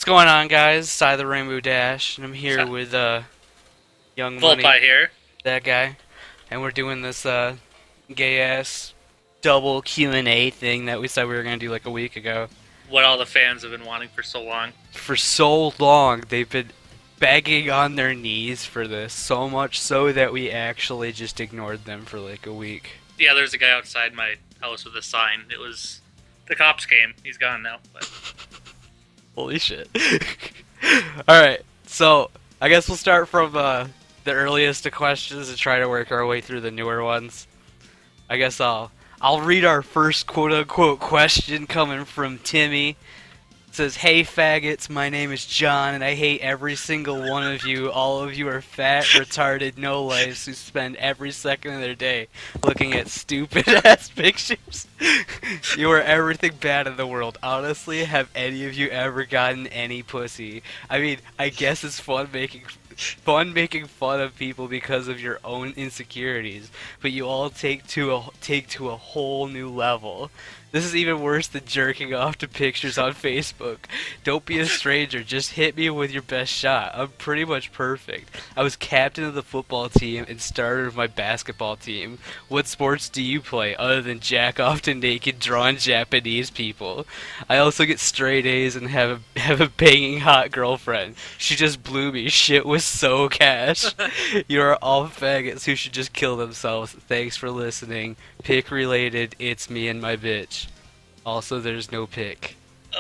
What's going on, guys? Side of the Rainbow Dash, and I'm here with Young Money, Vulpai here. that guy, and we're doing this gay ass double Q&A thing that we said we were gonna do like a week ago. What all the fans have been wanting for so long. For so long, they've been begging on their knees for this, so much so that we actually just ignored them for like a week. Yeah, there's a guy outside my house with a sign. It was the cops came. He's gone now. But Holy shit! All right, so I guess we'll start from the earliest of questions and try to work our way through the newer ones. I guess I'll read our first quote unquote question coming from Timmy. It says, "Hey faggots, my name is John and I hate every single one of you. All of you are fat, retarded, no lives who spend every second of their day looking at stupid ass pictures. You are everything bad in the world. Honestly, have any of you ever gotten any pussy? I mean, I guess it's fun making fun of people because of your own insecurities, but you all take to a whole new level. This is even worse than jerking off to pictures on Facebook. Don't be a stranger, just hit me with your best shot. I'm pretty much perfect. I was captain of the football team and starter of my basketball team. What sports do you play other than jack off to naked drawn Japanese people? I also get straight A's and have a banging hot girlfriend. She just blew me. Shit was so cash. You are all faggots who should just kill themselves. Thanks for listening. Pick related, it's me and my bitch. Also, there's no pick."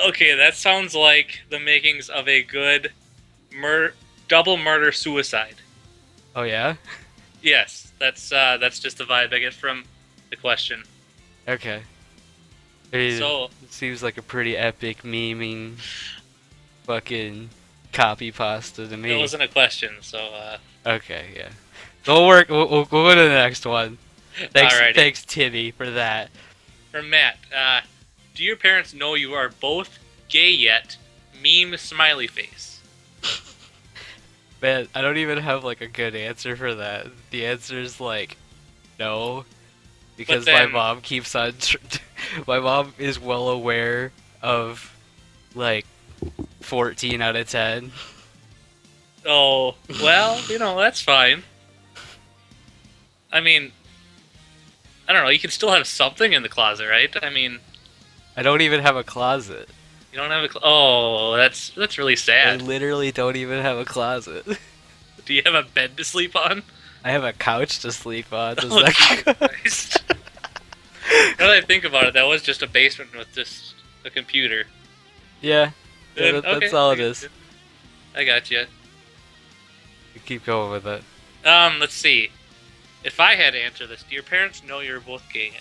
okay, that sounds like the makings of a good double murder suicide. Oh yeah? Yes, that's just the vibe I get from the question. Okay. I mean, So it seems like a pretty epic memeing fucking copy pasta to it me. wasn't a question. So Okay, yeah. So we'll go to the next one. alrighty. Thanks Timmy for that. From Matt, do your parents know you are both gay yet? Meme smiley face. Man, I don't even have like a good answer for that. The answer is like no, because my then- mom keeps on. My mom is well aware of like 14 out of 10. Oh well, that's fine. I mean, I don't know. You can still have something in the closet, right? I mean, I don't even have a closet. you don't have a. Oh, that's really I sad. literally don't even have a closet. Do you have a bed to sleep on? I have a couch to sleep on. Does Oh, that Jesus count? Christ. Now that I think about it, that was just a basement with just a computer. Yeah, Then, that's all it is. I got you. You keep going with it. Let's see. If I had to answer this, do your parents know you're both gay?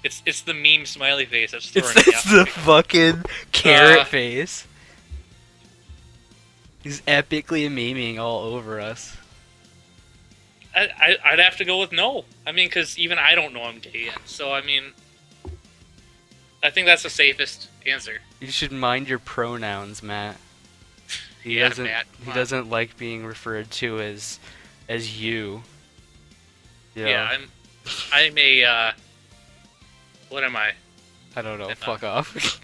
It's the meme smiley face that's throwing me It's off. the fucking carrot Uh, face. He's epically memeing all over us. I'd have to go with no. I mean, because even I don't know I'm gay yet. So, I mean, I think that's the safest answer. You should mind your pronouns, Matt. He Yeah, doesn't. Matt, He come on. doesn't like being referred to as you. You know, Yeah, I'm a, what am I? I don't know. No. Fuck off.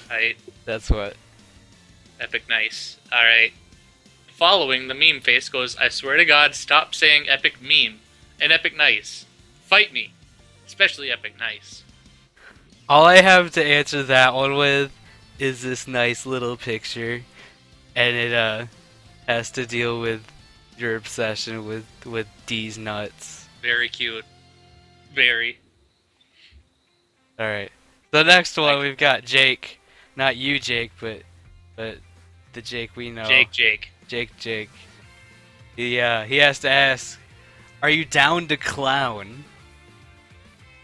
I That's what. Epic nice. Alright. Following, the meme face goes, I swear to God, stop saying epic meme and epic nice. Fight me. Especially epic nice. All I have to answer that one with is this nice little picture, and it has to deal with your obsession with D's nuts. Very cute. Very. All right. The next one Like- we've got Jake, not you, Jake, but the Jake we know. Jake. Jake. He has to ask, are you down to clown?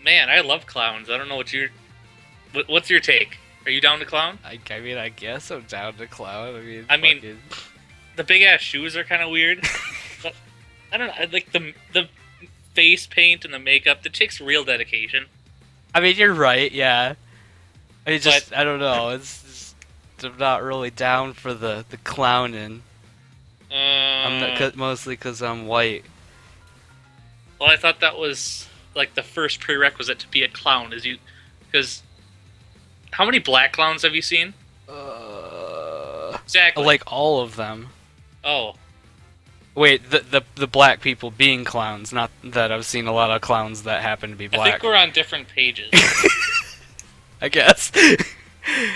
Man, I love clowns. I don't know what's your take? Are you down to clown? I mean, I guess I'm down to clown. I mean- fucking- The big ass shoes are kind of weird. But I don't know. I like the face paint and the makeup. It takes real dedication. I mean, you're right. Yeah. I mean, just I don't know. I'm not really down for the clowning. I'm not, mostly because I'm white. Well, I thought that was like the first prerequisite to be a clown. Is you, because how many black clowns have you seen? Exactly. Like all of them. Oh, Wait, the black people being clowns, not that I've seen a lot of clowns that happen to be I black. think we're on different pages. I guess.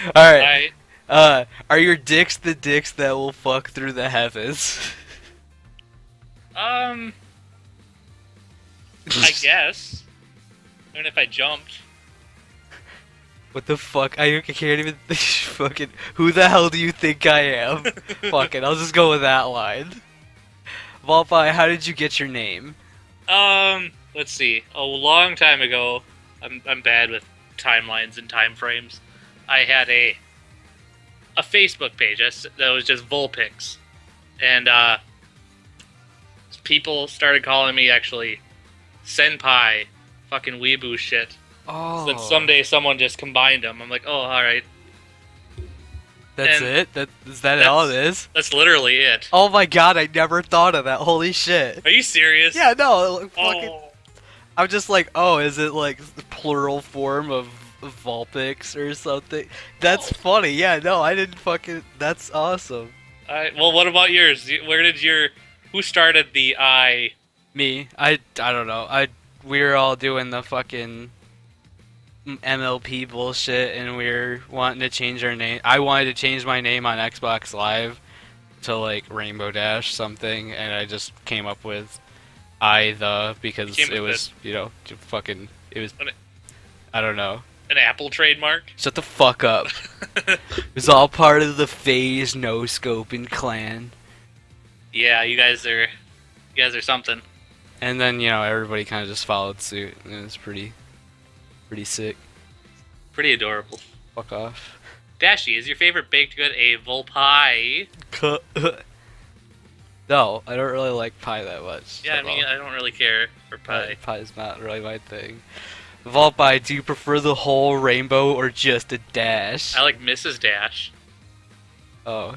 Alright. I Are your dicks the dicks that will fuck through the heavens? I guess. I mean, if I jumped. What the fuck? I can't even fucking. Who the hell do you think I am? Fuck it, I'll just go with that line. Vulpai, how did you get your name? Let's see. A long time ago, I'm bad with timelines and time frames. I had a Facebook page that was just Vulpix, and people started calling me actually senpai, fucking weeaboo shit. Oh. Then someday someone just combined them. I'm like, oh, all right. That's and it? Is that all it is? That's literally it. Oh my god, I never thought of that. Holy shit. Are you serious? Yeah, no, fucking. Oh. I'm just like, oh, is it like the plural form of Vulpix or something? That's funny. Yeah, no, I didn't fucking. That's awesome. Well, what about yours? Who started the I? Me, I don't know. We were all doing the fucking MLP bullshit, and we were wanting to change our name. I wanted to change my name on Xbox Live to like Rainbow Dash something, and I just came up with because it was fucking it was. I don't know. An Apple trademark? Shut the fuck up. It was all part of the Phase No Scoping clan. Yeah, you guys are something. And then, everybody kind of just followed suit, and it was pretty sick. Pretty adorable. Fuck off. Dashy, is your favorite baked good a Vulpai? No, I don't really like pie that much. Yeah, I mean, I don't really care for pie. Pie's not really my thing. Vulpai, do you prefer the whole rainbow or just a dash? I like Mrs. Dash. Oh.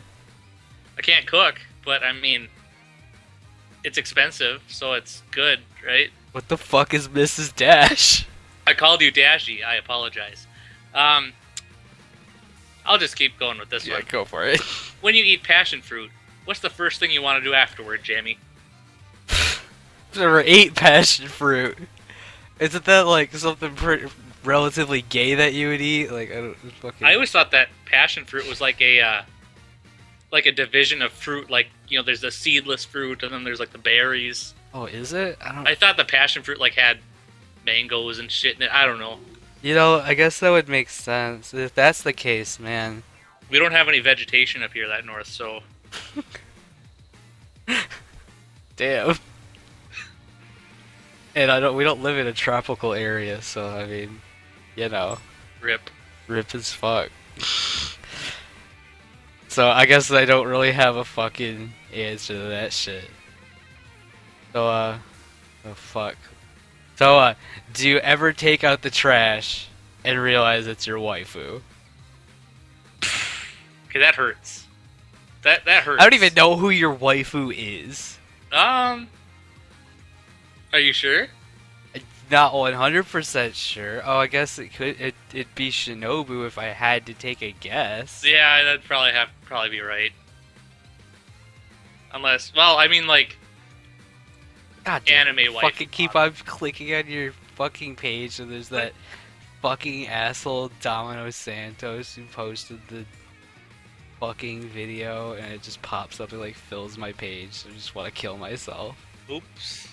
I can't cook, but I mean, it's expensive, so it's good, right? What the fuck is Mrs. Dash? I called you Dashy. I apologize. I'll just keep going with this one. Yeah, go for it. When you eat passion fruit, what's the first thing you want to do afterward, Jamie? I've never ate passion fruit. Isn't that like something relatively gay that you would eat? Like I always thought that passion fruit was like a division of fruit. Like, there's the seedless fruit, and then there's like the berries. Oh, is it? I thought the passion fruit like had mangoes and shit in it. I don't know. I guess that would make sense if that's the case, man. We don't have any vegetation up here that north, so. Damn. And we don't live in a tropical area, so I mean, Rip as fuck. So I guess I don't really have a fucking answer to that shit. So oh fuck. So do you ever take out the trash and realize it's your waifu? Okay, that hurts. That hurts. I don't even know who your waifu is. Are you sure? Not 100% sure. Oh, I guess it'd be Shinobu if I had to take a guess. Yeah, that'd probably be right. Unless, well, I mean, like, God damn, anime waifu. Fucking keep on clicking on your fucking page, and there's that fucking asshole Domino Santos who posted the fucking video, and it just pops up and like fills my page. So I just want to kill myself. Oops.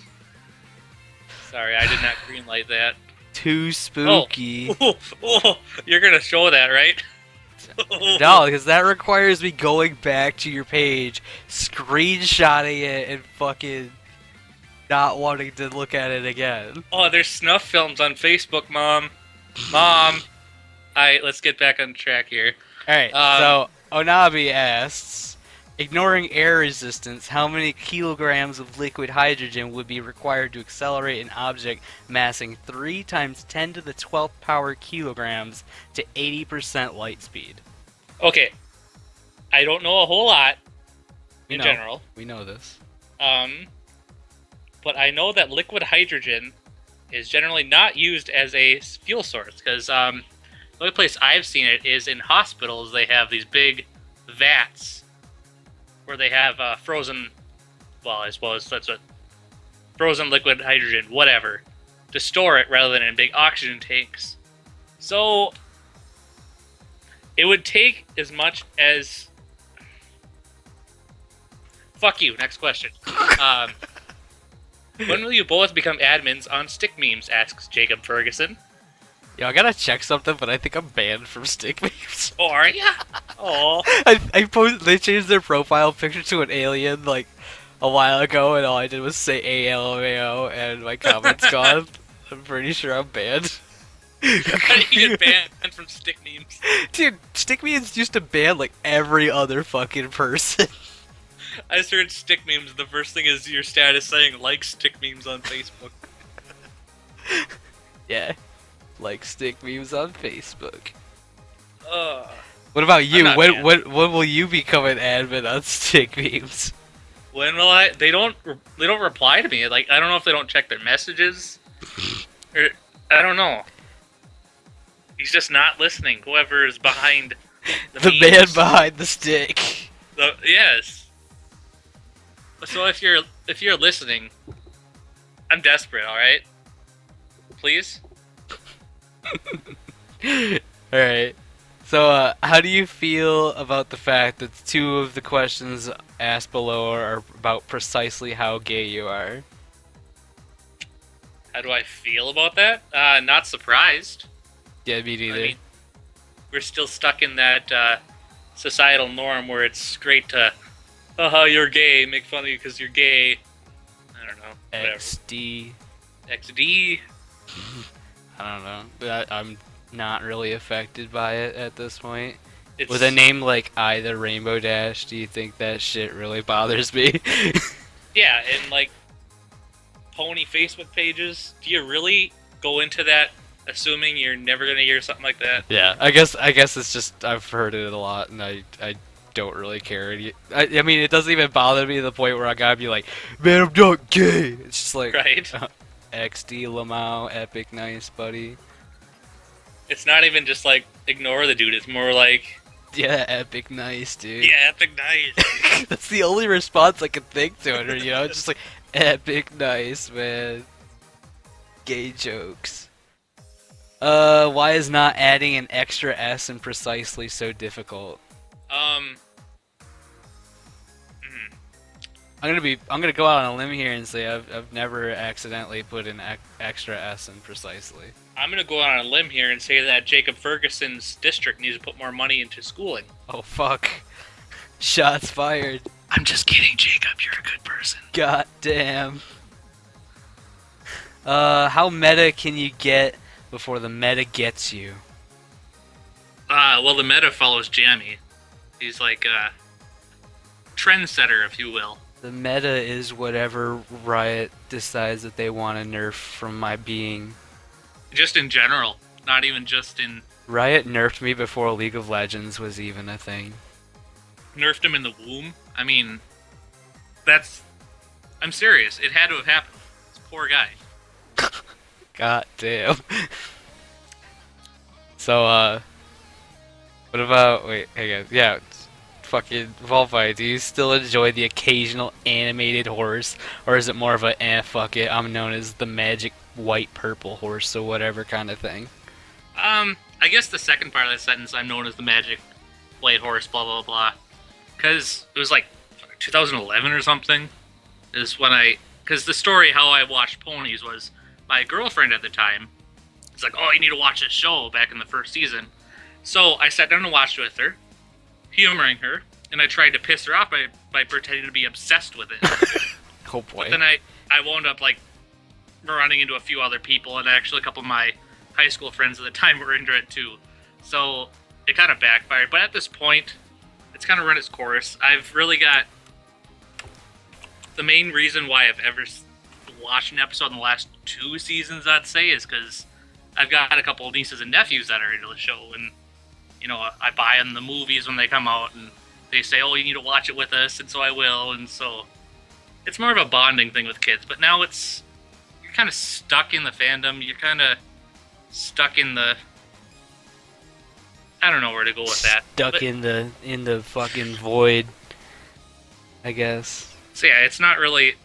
Sorry, I did not greenlight that. Too spooky. Oh, you're gonna show that, right? No, because that requires me going back to your page, screenshotting it, and fucking not wanting to look at it again. Oh, there's snuff films on Facebook, Mom. Mom. Alright, let's get back on track here. Alright, so Onabi asks, ignoring air resistance, how many kilograms of liquid hydrogen would be required to accelerate an object massing 3 times 10 to the 12th power kilograms to 80% light speed? Okay. I don't know a whole lot in general. We know this. But I know that liquid hydrogen is generally not used as a fuel source, because the only place I've seen it is in hospitals. They have these big vats where they have frozen. Well, I suppose that's what frozen liquid hydrogen, whatever, to store it rather than in big oxygen tanks. So it would take as much as. Fuck you. Next question. When will you both become admins on stick memes? Asks Jacob Ferguson. Yo, I gotta check something, but I think I'm banned from stick memes. Oh, are ya? Oh. They changed their profile picture to an alien like a while ago, and all I did was say ALMAO, and my comment's gone. I'm pretty sure I'm banned. How do you get banned from stick memes? Dude, stick memes used to ban like every other fucking person. I just heard stick memes. The first thing is your status saying like stick memes on Facebook. Yeah. Like stick memes on Facebook. Uh, What about you? not When, banned. when will you become an admin on stick memes? when will I? They don't reply to me. Like, I don't know if they don't check their messages, or I don't know. He's just not listening. Whoever is behind The man memes. behind the stick. Yes. So if you're listening, I'm desperate. All right. Please. Alright. So, how do you feel about the fact that two of the questions asked below are about precisely how gay you are? How do I feel about that? Not surprised. Yeah, me neither. I mean, we're still stuck in that societal norm where it's great to, haha, you're gay, make fun of you because you're gay. I don't know. Whatever. XD. XD. I don't know. I'm not really affected by it at this point. It's, With a name like I the Rainbow Dash, do you think that shit really bothers me? Yeah, and like pony Facebook pages. Do you really go into that assuming you're never gonna hear something like that? Yeah, I guess it's just I've heard it a lot, and I don't really care. I mean, it doesn't even bother me to the point where I gotta be like, man, I'm not gay. It's just like Right. XD Lamau, epic, nice, buddy. It's not even just like ignore the dude. It's more like, Yeah, epic, nice, dude. yeah, epic nice. That's the only response I can think to it. Or, you know, it's just like epic, nice, man. Gay jokes. Why is not adding an extra S in precisely so difficult? Hmm. I'm gonna go out on a limb here and say I've never accidentally put an extra S in precisely. I'm gonna go out on a limb here and say that Jacob Ferguson's district needs to put more money into schooling. Oh fuck! Shots fired. I'm just kidding, Jacob. You're a good person. God damn. How meta can you get before the meta gets you? Well, the meta follows Jammy. He's like a trendsetter, if you will. The meta is whatever Riot decides that they want to nerf from my being. Just in general, not even just in Riot nerfed me before League of Legends was even a thing. nerfed him in the womb. I mean, I'm serious. It had to have happened. This poor guy. God damn. So, what about, wait, hey guys, yeah, fucking Vulpai, do you still enjoy the occasional animated horse, or is it more of a, fuck it, I'm known as the magic white-purple horse, so whatever kind of thing? I guess the second part of that sentence, I'm known as the magic white horse, blah, blah, blah. Because it was like 2011 or something, is when because the story how I watched ponies was my girlfriend at the time was like, oh, you need to watch this show back in the first season. So I sat down and watched it with her, humoring her, and I tried to piss her off by pretending to be obsessed with it. Oh boy. But then I wound up like running into a few other people, and actually a couple of my high school friends at the time were into it too. So it kind of backfired. But at this point, it's kind of run its course. I've really got the main reason why I've ever watched an episode in the last 2 seasons, I'd say, is because I've got a couple of nieces and nephews that are into the show, and you know, I buy them the movies when they come out, and they say, oh, you need to watch it with us, and so I will, and so it's more of a bonding thing with kids. But now you're kind of stuck in the fandom, you're kind of stuck in the I don't know where to go with that. Stuck But, in the fucking void, I guess. so yeah, it's not really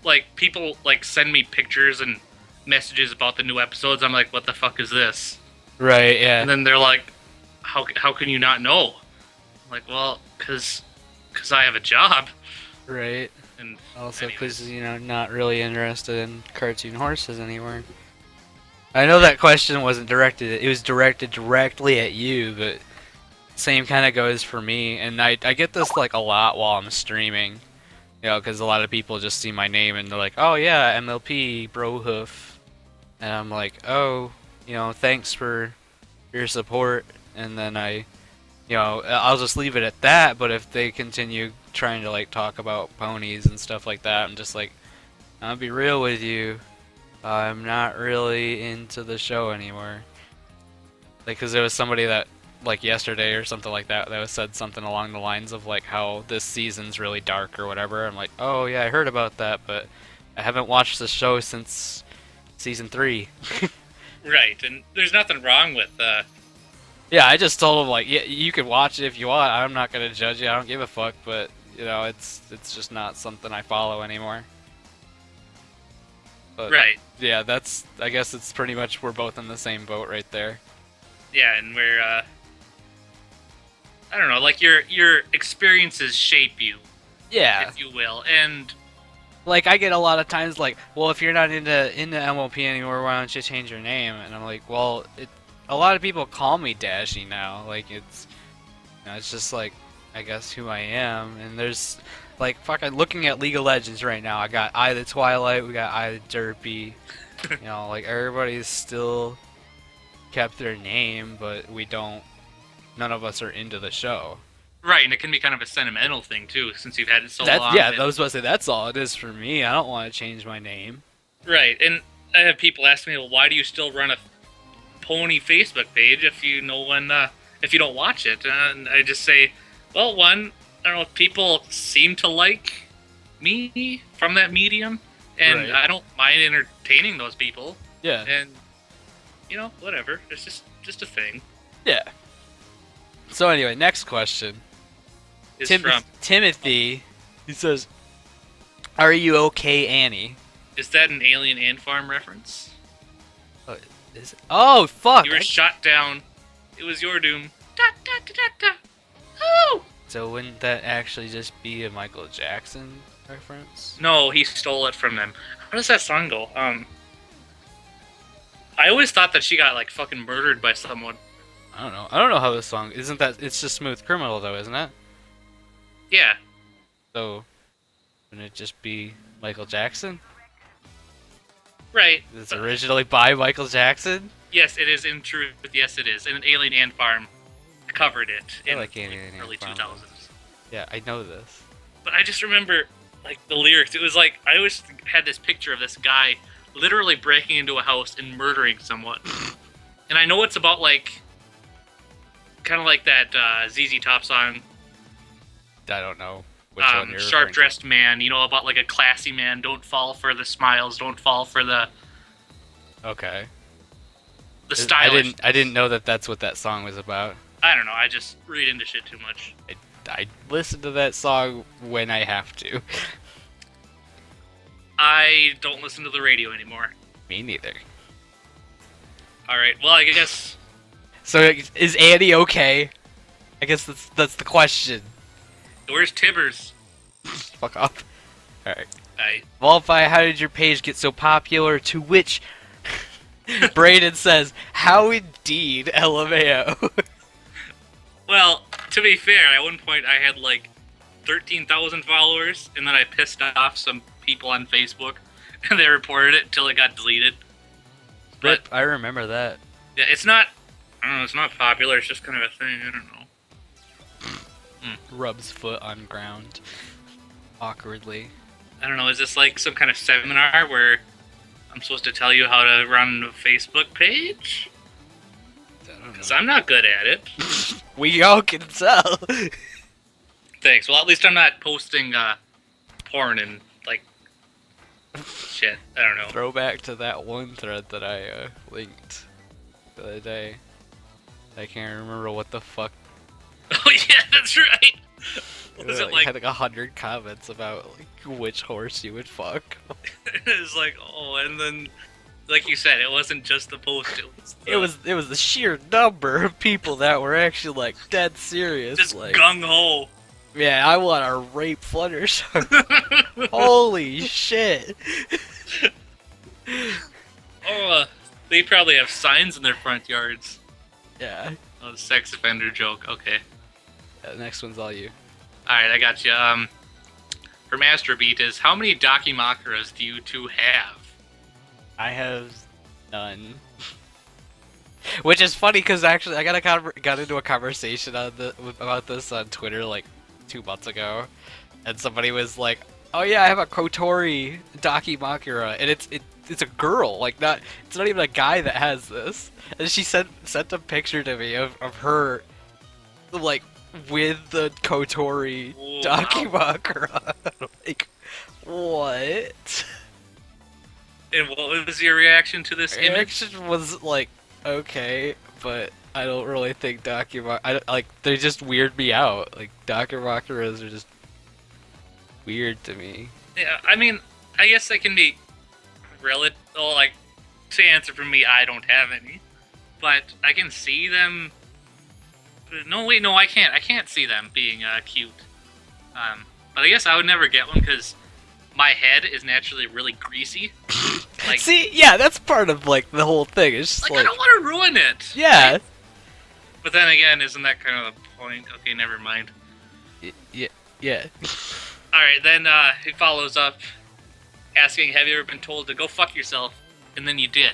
like people like send me pictures and messages about the new episodes. I'm like, what the fuck is this? Right, yeah. And then they're like, how can you not know? I'm like, well, cause I have a job. Right. And Also, anyways. because, not really interested in cartoon horses anymore. I know that question wasn't directed, it was directed directly at you, but same kind of goes for me. And I get this, like, a lot while I'm streaming. Because a lot of people just see my name and they're like, oh yeah, MLP, Brohoof. And I'm like, oh, thanks for your support. And then I'll just leave it at that. But if they continue trying to like talk about ponies and stuff like that, I'm just like, I'll be real with you. I'm not really into the show anymore. Like, cause there was somebody that like yesterday or something like that was said something along the lines of like how this season's really dark or whatever. I'm like, oh yeah, I heard about that, but I haven't watched the show since season 3. Right, and there's nothing wrong with Yeah, I just told him like, yeah, you can watch it if you want. I'm not gonna judge you. I don't give a fuck. But it's just not something I follow anymore. But, right. Yeah, I guess it's pretty much we're both in the same boat right there. Yeah, and we're I don't know, like your experiences shape you, Yeah, if you will, and like I get a lot of times like, well, if you're not into MLP anymore, why don't you change your name? And I'm like, well, a lot of people call me Dashy now. Like it's just like I guess who I am. And there's like fucking looking at League of Legends right now. I got Eye of the Twilight, we got Eye of the Derpy. Like everybody's still kept their name, but none of us are into the show. right, and it can be kind of a sentimental thing too, since you've had it so long. Yeah, I was about to say that's all it is for me. I don't want to change my name. Right, and I have people ask me, well, why do you still run a pony Facebook page if you if you don't watch it? And I just say, well, one, I don't know, people seem to like me from that medium, and Right. I don't mind entertaining those people, Yeah. and whatever. It's just a thing. Yeah. So anyway, next question. It's from Timothy, he says, "Are you okay, Annie?" Is that an Alien Ant Farm reference? Oh fuck! You were shot down. It was your doom. Da, da, da, da, da. Oh! So wouldn't that actually just be a Michael Jackson reference? No, he stole it from them. How does that song go? I always thought that she got like fucking murdered by someone. I don't know. I don't know how this song isn't that. It's just Smooth Criminal though, isn't it? Yeah. So wouldn't it just be Michael Jackson? Right. It's originally by Michael Jackson. Yes, it is in truth. Yes, it is. And an Alien Ant Farm covered it in like Alien Ant early Farm. 2000s. Yeah, I know this. But I just remember like the lyrics. It was like I always had this picture of this guy literally breaking into a house and murdering someone. And I know it's about like kind of like that ZZ Top song, I don't know which one you're referring Sharp Dressed Man, about like a classy man. Don't fall for the smiles, don't fall for the to. Okay. stylish. I didn't know that that's what that song was about. I don't know, I just read into shit too much. I listen to that song when I have to. I don't listen to the radio anymore. Me neither. Alright, well, I guess... So is Annie okay? I guess that's the question. Where's Tibbers? Fuck off. Alright. I... Vulpai, how did your page get so popular? To which Brayden says, how indeed, LMAO. Well, to be fair, at one point I had like 13,000 followers, and then I pissed off some people on Facebook, and they reported it until it got deleted. But I remember that. yeah, it's not... I don't know, it's not popular, it's just kind of a thing, I don't know. Rubs foot on ground. Awkwardly. I don't know, is this like some kind of seminar where I'm supposed to tell you how to run a Facebook page? I don't know. Because I'm not good at it. We all can tell. Thanks. Well, at least I'm not posting porn and, like, shit. I don't know. Throwback to that one thread that I linked the other day. I can't remember what the fuck. Oh yeah, that's right. Was it like had like 100 comments about like which horse you would fuck. it was like and then like you said, it wasn't just the post. It was the sheer number of people that were actually like dead serious. just like, gung ho. yeah, I want to rape Fluttershy. Holy shit! They probably have signs in their front yards. Yeah. Oh, the sex offender joke. Okay. The next one's all you. All right, I got you. From Astrobeat is how many Dakimakuras do you two have? I have none. Which is funny because actually I got into a conversation about this on Twitter like 2 months ago, and somebody was like, "Oh yeah, I have a Kotori Dakimakura, and it's a girl, like it's not even a guy that has this." And she sent a picture to me of her like with the Kotori Dakimakura. Like, what? And what was your reaction to this image? Reaction was like, okay, but I don't really think they just weird me out. Like, Dakimakuras are just weird to me. Yeah, I mean, I guess they can be relative. Oh, like, to answer for me, I don't have any. But I can see them. No, wait, no, I can't. I can't see them being cute. But I guess I would never get one because my head is naturally really greasy. Like, see, yeah, that's part of like the whole thing. It's just I don't want to ruin it. Yeah. Right? But then again, isn't that kind of the point? Okay, never mind. Yeah. All right, then he follows up, asking, "Have you ever been told to go fuck yourself?" And then you did.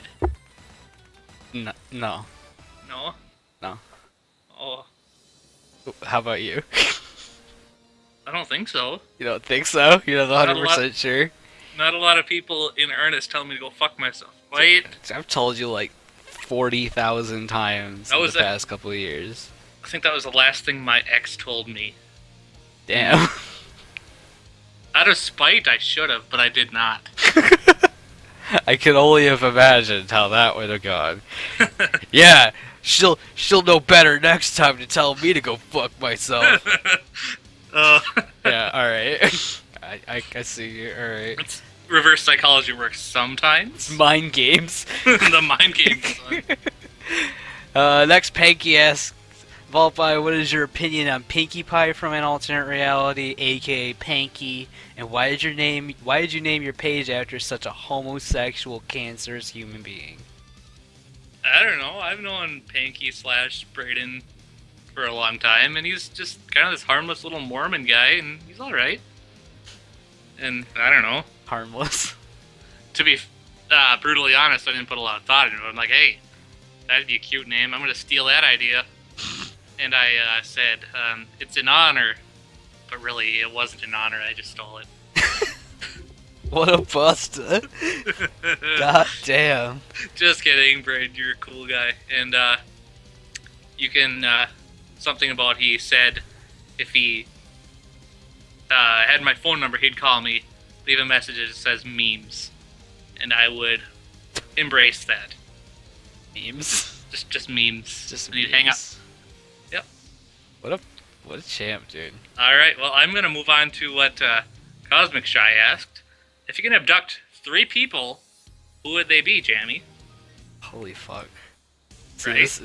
No. No. No. Oh, How about you? I don't think so. You don't think so? You're not Not a 100% sure? Not a lot of people in earnest tell me to go fuck myself. Wait, I've told you like 40,000 times in the past couple of years. I think that was the last thing my ex told me. Damn. Out of spite, I should have, but I did not. I can only have imagined how that would have gone. Yeah, she'll know better next time to tell me to go fuck myself. Yeah, alright. I see you, alright. It's reverse psychology works sometimes. It's mind games. The mind games. Next, Panky asks, Vulpai, what is your opinion on Pinkie Pie from an alternate reality, aka Panky, and why did you name your page after such a homosexual, cancerous human being? I don't know. I've known Panky / Brayden for a long time, and he's just kind of this harmless little Mormon guy, and he's all right. And I don't know. Harmless. To be brutally honest, I didn't put a lot of thought into it. I'm like, hey, that'd be a cute name. I'm gonna steal that idea. And I said, it's an honor. But really, it wasn't an honor. I just stole it. What a buster. God damn. Just kidding, Brayden. You're a cool guy. And you can, something about he said if he had my phone number, he'd call me, leave a message that says memes. And I would embrace that. Memes? Just memes. Just and memes. he'd hang up. Yep. What a champ, dude. Alright, well, I'm going to move on to what Cosmic Shy asked. If you can abduct 3 people, who would they be, Jammy? Holy fuck. Right?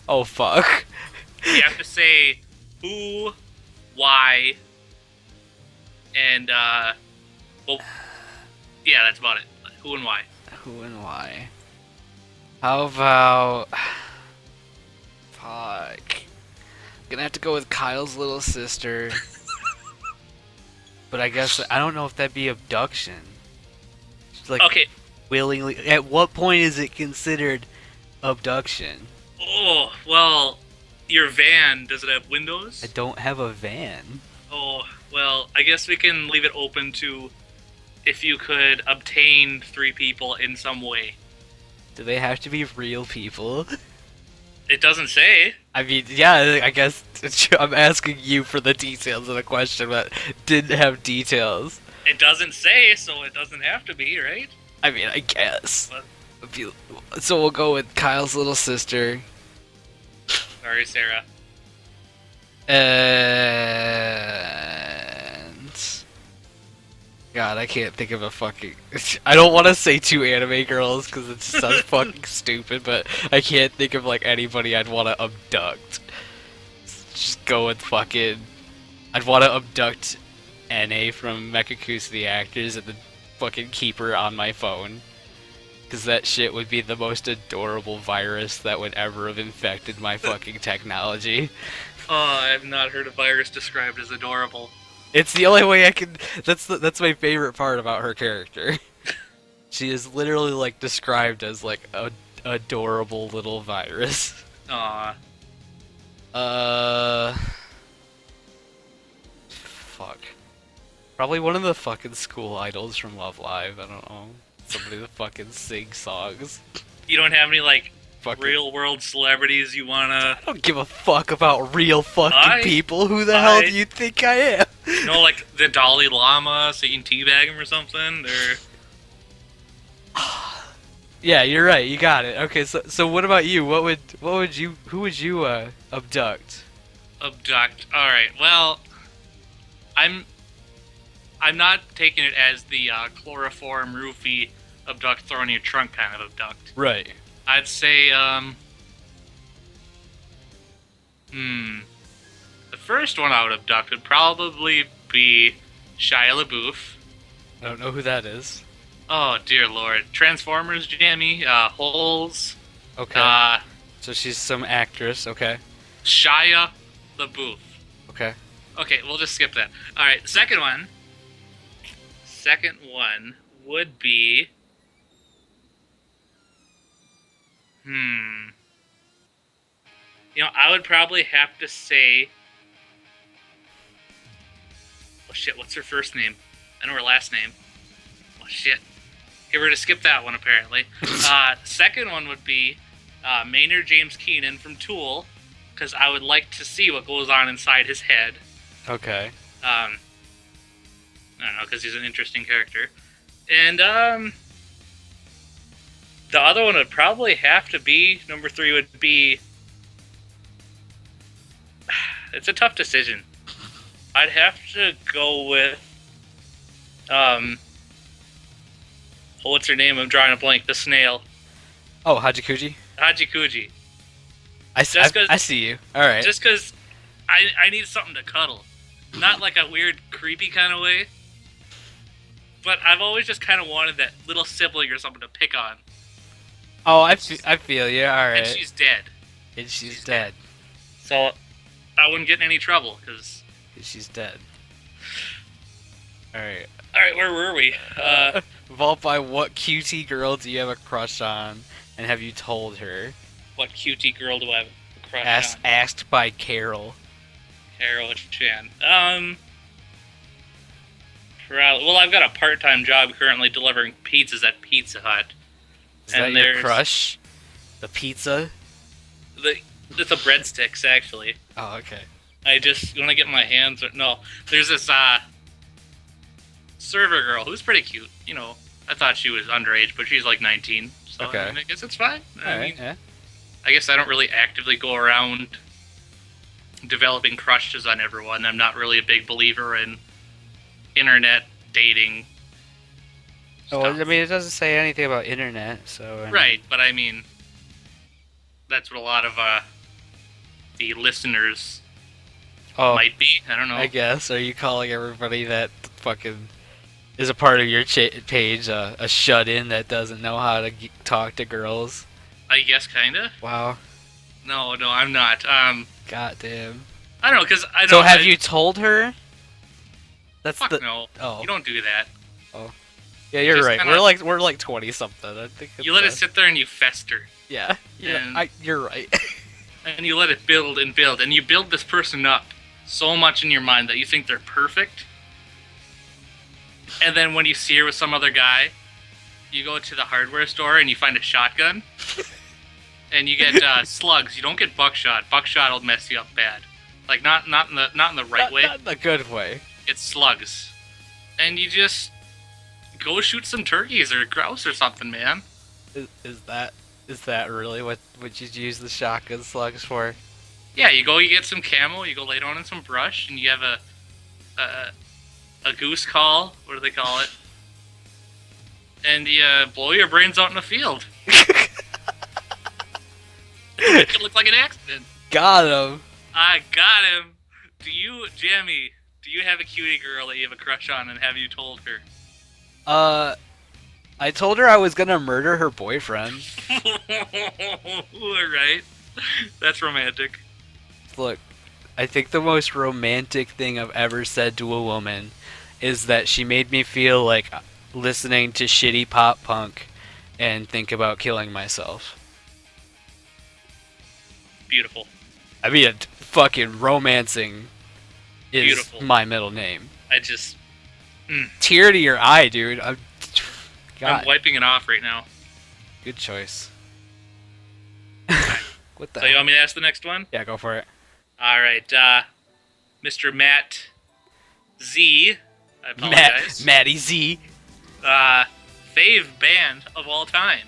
Oh, fuck. You have to say who, why, and, well, yeah, that's about it. Who and why. Who and why? How about... Fuck. Gonna have to go with Kyle's little sister. But I guess, I don't know if that'd be abduction. Just like, Okay. willingly... At what point is it considered abduction? Oh, well, your van, does it have windows? I don't have a van. Oh, well, I guess we can leave it open to if you could obtain 3 people in some way. Do they have to be real people? It doesn't say. I mean, yeah, I guess I'm asking you for the details of the question, but didn't have details. It doesn't say, so it doesn't have to be, right? I mean, I guess. What? So we'll go with Kyle's little sister, Sorry, Sarah. And God, I can't think of a fucking. I don't want to say two anime girls because it just sounds fucking stupid, but I can't think of like anybody I'd want to abduct. Just go with fucking. I'd want to abduct NA from Mekakusa the actors and then fucking keep her on my phone. Because that shit would be the most adorable virus that would ever have infected my fucking technology. Oh, I have not heard a virus described as adorable. It's the only way I can. That's my favorite part about her character. She is literally like described as like a adorable little virus. Aw. Fuck. Probably one of the fucking school idols from Love Live. I don't know. Somebody that fucking sings songs. You don't have any, like, Fucking. real world celebrities you wanna... I don't give a fuck about real fucking I- people. Who the hell do you think I am? You know, like the Dalai Lama, so you can teabag him or something? Or... Yeah, you're right. You got it. Okay, so what about you? Who would you abduct? Abduct. Alright, well... I'm not taking it as the chloroform, roofie, abduct, throw in your trunk kind of abduct. Right. I'd say, the first one I would abduct would probably be Shia LaBeouf. I don't know who that is. Oh, dear lord. Transformers, Jammy, Holes, Okay. So she's some actress. Okay. Shia LaBeouf. Okay. Okay, we'll just skip that. Alright, second one would be... You know, I would probably have to say... Oh shit, what's her first name? I know her last name. Oh shit. Okay, we're gonna skip that one apparently. Second one would be Maynard James Keenan from Tool, because I would like to see what goes on inside his head. Okay. I don't know, because he's an interesting character. And, the other one would probably have to be, number 3 would be... It's a tough decision. I'd have to go with, what's her name? I'm drawing a blank. The snail. Oh, Hachikuji? Hachikuji. I Just see you. Alright. Just because I need something to cuddle. Not like a weird, creepy kind of way. But I've always just kind of wanted that little sibling or something to pick on. Oh, I feel you. Alright. And she's dead. And she's dead. So I wouldn't get in any trouble, because... She's dead. Alright. Alright, where were we? Vulpai, what cutie girl do you have a crush on? And have you told her? What cutie girl do I have a crush on? Asked by Carol. Carol Chan. Well, I've got a part-time job currently delivering pizzas at Pizza Hut. Is that your crush? The pizza? It's a breadsticks, actually. Oh, okay. I just want to get my hands... No, there's this, server girl who's pretty cute. You know, I thought she was underage, but she's like 19. So Okay. I mean, I guess it's fine. I Alright, mean, yeah. I guess I don't really actively go around developing crushes on everyone. I'm not really a big believer in internet dating. Oh, well, stuff. I mean, it doesn't say anything about internet, so... I mean- Right, but I mean, that's what a lot of the listeners Oh, might be. I don't know. I guess. Are you calling everybody that fucking is a part of your page a shut-in that doesn't know how to talk to girls? I guess, kinda. Wow. No, I'm not. Goddamn. I don't know, because I don't... So have you told her? That's Fuck the... no. Oh. You don't do that. Yeah, you're just right. kinda- We're like 20 something. I think You let it sit there and you fester. Yeah. And- You're right. And you let it build and build. And you build this person up so much in your mind that you think they're perfect. And then when you see her with some other guy, you go to the hardware store and you find a shotgun. And you get slugs. You don't get buckshot. Buckshot will mess you up bad. Like not in the right way. Not in the good way. It's slugs. And you just go shoot some turkeys or grouse or something, man. Is that really what you use the shotgun slugs for? Yeah, you get some camo, you go lay down in some brush, and you have a a goose call. What do they call it? And you blow your brains out in the field. Make it look like an accident. Got him. I got him. Do you, Jamie? Do you have a cutie girl that you have a crush on, and have you told her? I told her I was gonna murder her boyfriend. Alright. That's romantic. Look, I think the most romantic thing I've ever said to a woman is that she made me feel like listening to shitty pop punk and think about killing myself. Beautiful. I mean, fucking romancing is Beautiful. my middle name. I just... Tear to your eye, dude. God, I'm wiping it off right now. good choice. What the So you want me to ask the next one? Yeah, go for it. Alright, Mr. Matt Z. I apologize. Matty Z. Fave band of all time.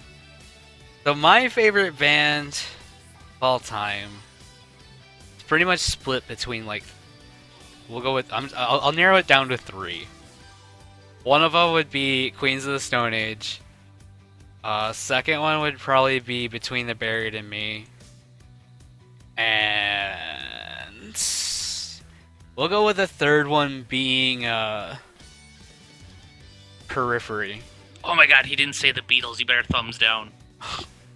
So my favorite band of all time, it's pretty much split between like, we'll go with, I'll narrow it down to 3. One of them would be Queens of the Stone Age. Second one would probably be Between the Buried and Me. And we'll go with the third one being Periphery. Oh my god, he didn't say the Beatles. You better thumbs down.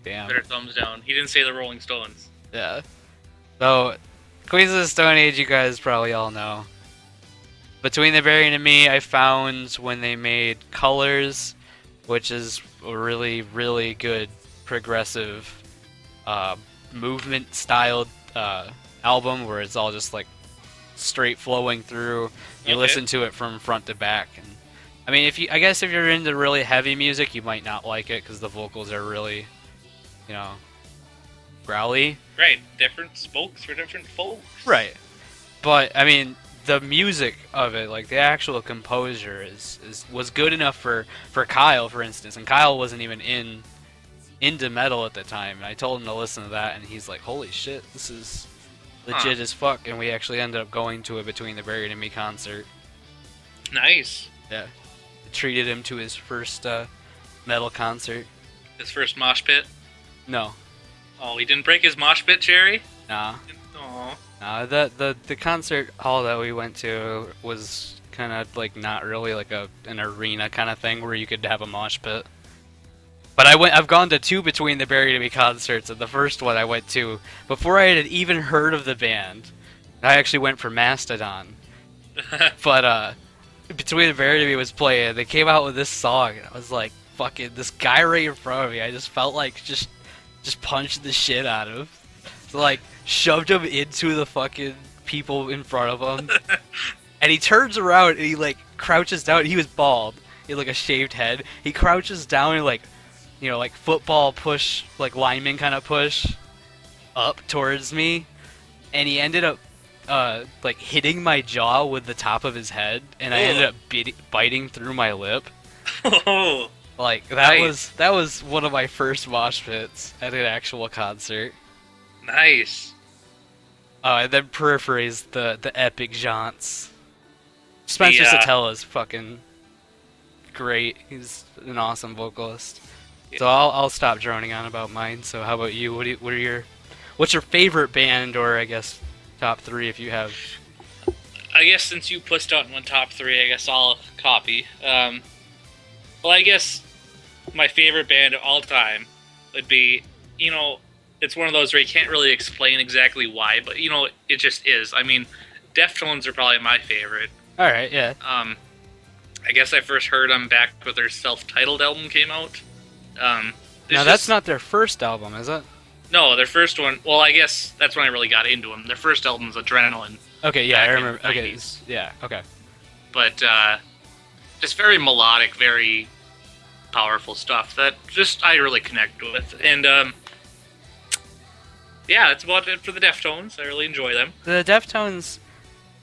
Damn. Better thumbs down. He didn't say the Rolling Stones. Yeah. So, Queens of the Stone Age, you guys probably all know. Between the Buried and Me, I found when they made Colors, which is a really, really good progressive movement-styled album where it's all just like straight flowing through. You listen to it from front to back, and I mean, I guess if you're into really heavy music, you might not like it because the vocals are really, growly. Right, different spokes for different folks. Right. But I mean, the music of it, like the actual composure, was good enough for Kyle, for instance. And Kyle wasn't even into metal at the time. And I told him to listen to that, and he's like, "Holy shit, this is legit as fuck." And we actually ended up going to a Between the Buried and Me concert. Nice. Yeah. Treated him to his first metal concert. His first mosh pit. No. Oh, he didn't break his mosh pit, Cherry? Nah. Aw. The concert hall that we went to was kind of like not really like an arena kind of thing where you could have a mosh pit. But I've gone to 2 Between the Buried and Me concerts, and the first one I went to before I had even heard of the band. I actually went for Mastodon. But Between the Buried and Me was playing, they came out with this song, and I was like, fucking, this guy right in front of me, I just felt like just punched the shit out of. So, like, shoved him into the fucking people in front of him. And he turns around and he, like, crouches down. He was bald. He had, like, a shaved head. He crouches down and, like, like football push, like lineman kind of push up towards me. And he ended up, like, hitting my jaw with the top of his head. And I ended up biting through my lip. Oh. Like, that was one of my first mosh pits at an actual concert. Nice. And then Periphery's the epic jaunts. Spencer Satella's fucking great. He's an awesome vocalist. Yeah. So I'll stop droning on about mine. So how about you? What's your favorite band, or I guess top 3 if you have? I guess since you pushed out one top 3, I guess I'll copy. Well, I guess my favorite band of all time would be, it's one of those where you can't really explain exactly why, but, it just is. I mean, Deftones are probably my favorite. Alright, yeah. I guess I first heard them back when their self-titled album came out. Now, that's not their first album, is it? No, their first one, well, I guess that's when I really got into them. Their first album was Adrenaline. Okay, yeah, I remember. Okay, yeah, okay. But, just very melodic, very powerful stuff that just I really connect with. And yeah, that's about it for the Deftones. I really enjoy them. The Deftones,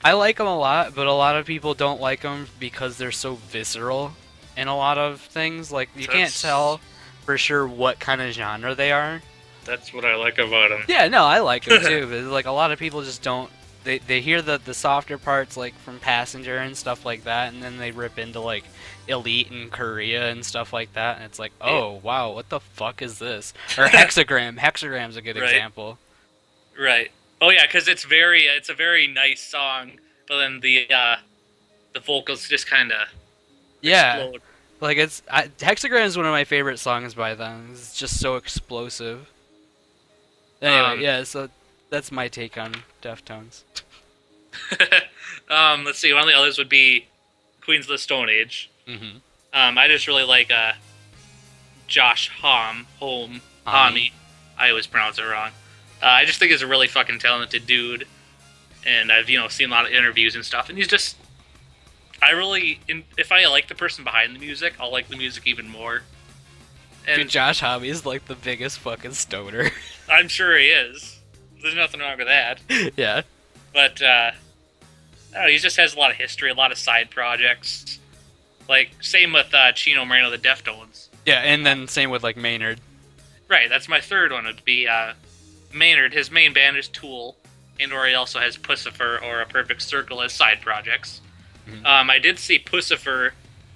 I like them a lot, but a lot of people don't like them because they're so visceral in a lot of things. Like, you can't tell for sure what kind of genre they are. That's what I like about him. Yeah, no, I like him too, but like a lot of people just don't. They hear the softer parts like from Passenger and stuff like that, and then they rip into like Elite and Korea and stuff like that, and it's like, oh wow, what the fuck is this? Or Hexagram. Hexagram's a good Right. example. Right. Oh yeah, because it's a very nice song, but then the vocals just kind of Yeah, explode. like Hexagram is one of my favorite songs by them. It's just so explosive. Anyway, Um, yeah, so that's my take on Deftones. let's see. One of the others would be Queens of the Stone Age. Mm-hmm. I just really like Josh Homme. I always pronounce it wrong. I just think he's a really fucking talented dude, and I've seen a lot of interviews and stuff. And he's just, if I like the person behind the music, I'll like the music even more. And Dude, Josh Homme is like the biggest fucking stoner. I'm sure he is. There's nothing wrong with that. Yeah. But I don't know, he just has a lot of history, a lot of side projects. Like same with Chino Moreno, the Deftones. Yeah, and then same with like Maynard. Right, that's my third one. Would be Maynard. His main band is Tool, and/or he also has Pussifer or A Perfect Circle as side projects. Mhm. I did see Pussifer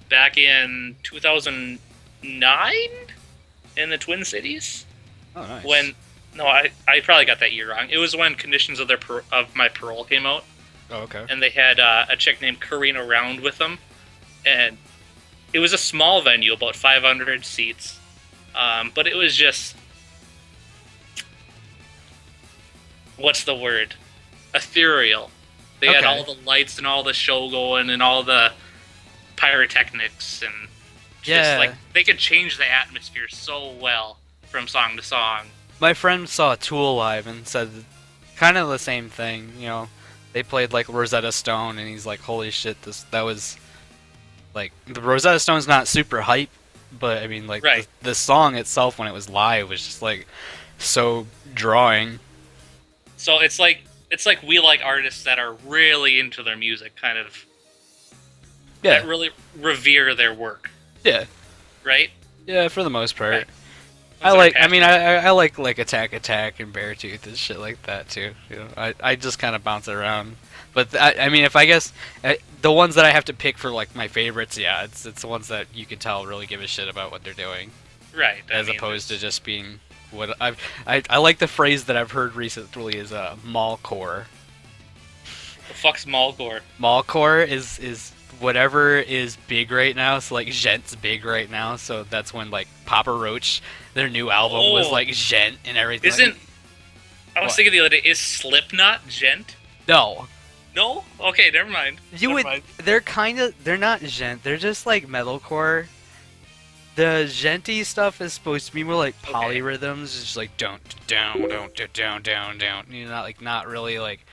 back in 2009 in the Twin Cities. Oh, nice. I probably got that year wrong. It was when Conditions of My Parole came out, Oh, okay. and they had a chick named Karina Round with them, and it was a small venue, about 500 seats, but it was just, what's the word? Ethereal. They had Okay. all the lights and all the show going and all the pyrotechnics and just Yeah. like they could change the atmosphere so well from song to song. My friend saw Tool live and said kind of the same thing. You know, they played like Rosetta Stone, and he's like, "Holy shit, that was like the Rosetta Stone's not super hype, but I mean like Right. the song itself when it was live was just like so drawing." So it's like we like artists that are really into their music, kind of that Yeah, really revere their work, yeah, right? yeah. For the most part. Right. I Those are like. I mean, passionate. I like Attack and Beartooth and shit like that too. You know, I just kind of bounce it around. But I mean, if I guess the ones that I have to pick for like my favorites, yeah, it's the ones that you can tell really give a shit about what they're doing, Right. as opposed to just being what I like the phrase that I've heard recently is mallcore. the fuck's Malgore. Mallcore is whatever is big right now. So like Gent's big right now. So that's when like Papa Roach, their new album was Oh. like Gent and everything. Isn't I was What? thinking the other day, is Slipknot gent? No. No? Okay, never mind. You Never would. mind. They're not gent. They're just like metalcore. The genty stuff is supposed to be more like Okay. polyrhythms, it's just like down, down, down, down, down, down. You know, not really like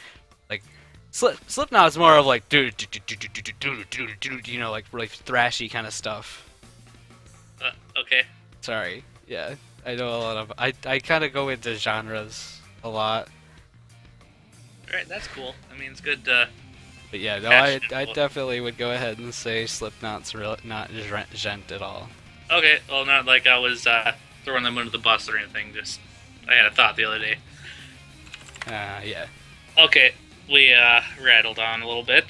Slipknot's more of like do, you know, like really thrashy kind of stuff. Okay. Sorry, yeah, I know a lot of. I kind of go into genres a lot, Alright, that's cool. I mean, it's good to... but yeah, no, Passionate I book. definitely would go ahead and say Slipknot's not gent at all. Okay, well, not like I was throwing them under the bus or anything, just... I had a thought the other day. Yeah. Okay, we rattled on a little bit.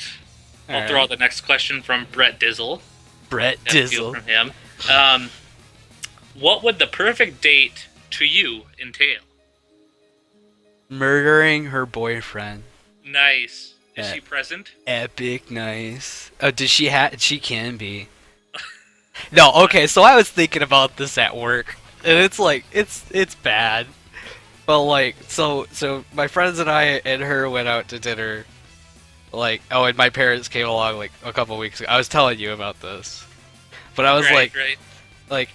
I'll Alright. throw out the next question from Brett Dizzle. Brett Got a few Dizzle. from him. What would the perfect date to you entail? Murdering her boyfriend. Nice. Is Yeah. she present? Epic nice. Oh, does she she can be. No, okay, so I was thinking about this at work. And it's like it's bad. But like so my friends and I and her went out to dinner. Like and my parents came along like a couple weeks ago. I was telling you about this. But I was Right, right. like,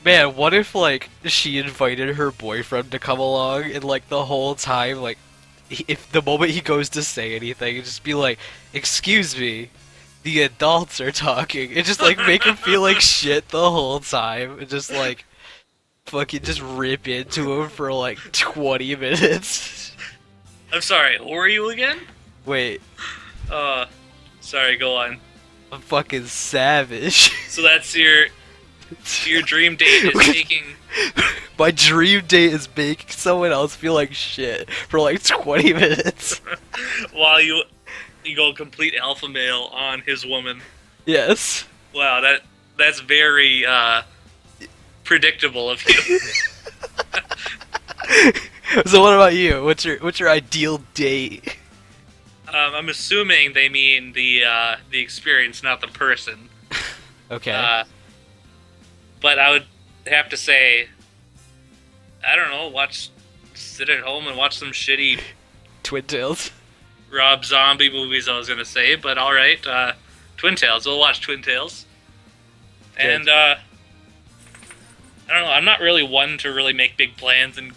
man, what if like she invited her boyfriend to come along and like the whole time like if the moment he goes to say anything, just be like, "Excuse me, the adults are talking," and just like make him feel like shit the whole time, and just like fucking just rip into him for like 20 minutes. I'm sorry, who are you again? Wait, Sorry, go on. I'm fucking savage. So that's your Your dream date is making My dream date is making someone else feel like shit for like 20 minutes. while you go complete alpha male on his woman. Yes. Wow, that's very predictable of you. So what about you? What's your ideal date? I'm assuming they mean the experience, not the person. Okay. But I would have to say, I don't know, sit at home and watch some shitty Twin Tails. Rob Zombie movies. I was gonna say, but all right, Twin Tails. We'll watch Twin Tails. Good. And I don't know. I'm not really one to really make big plans and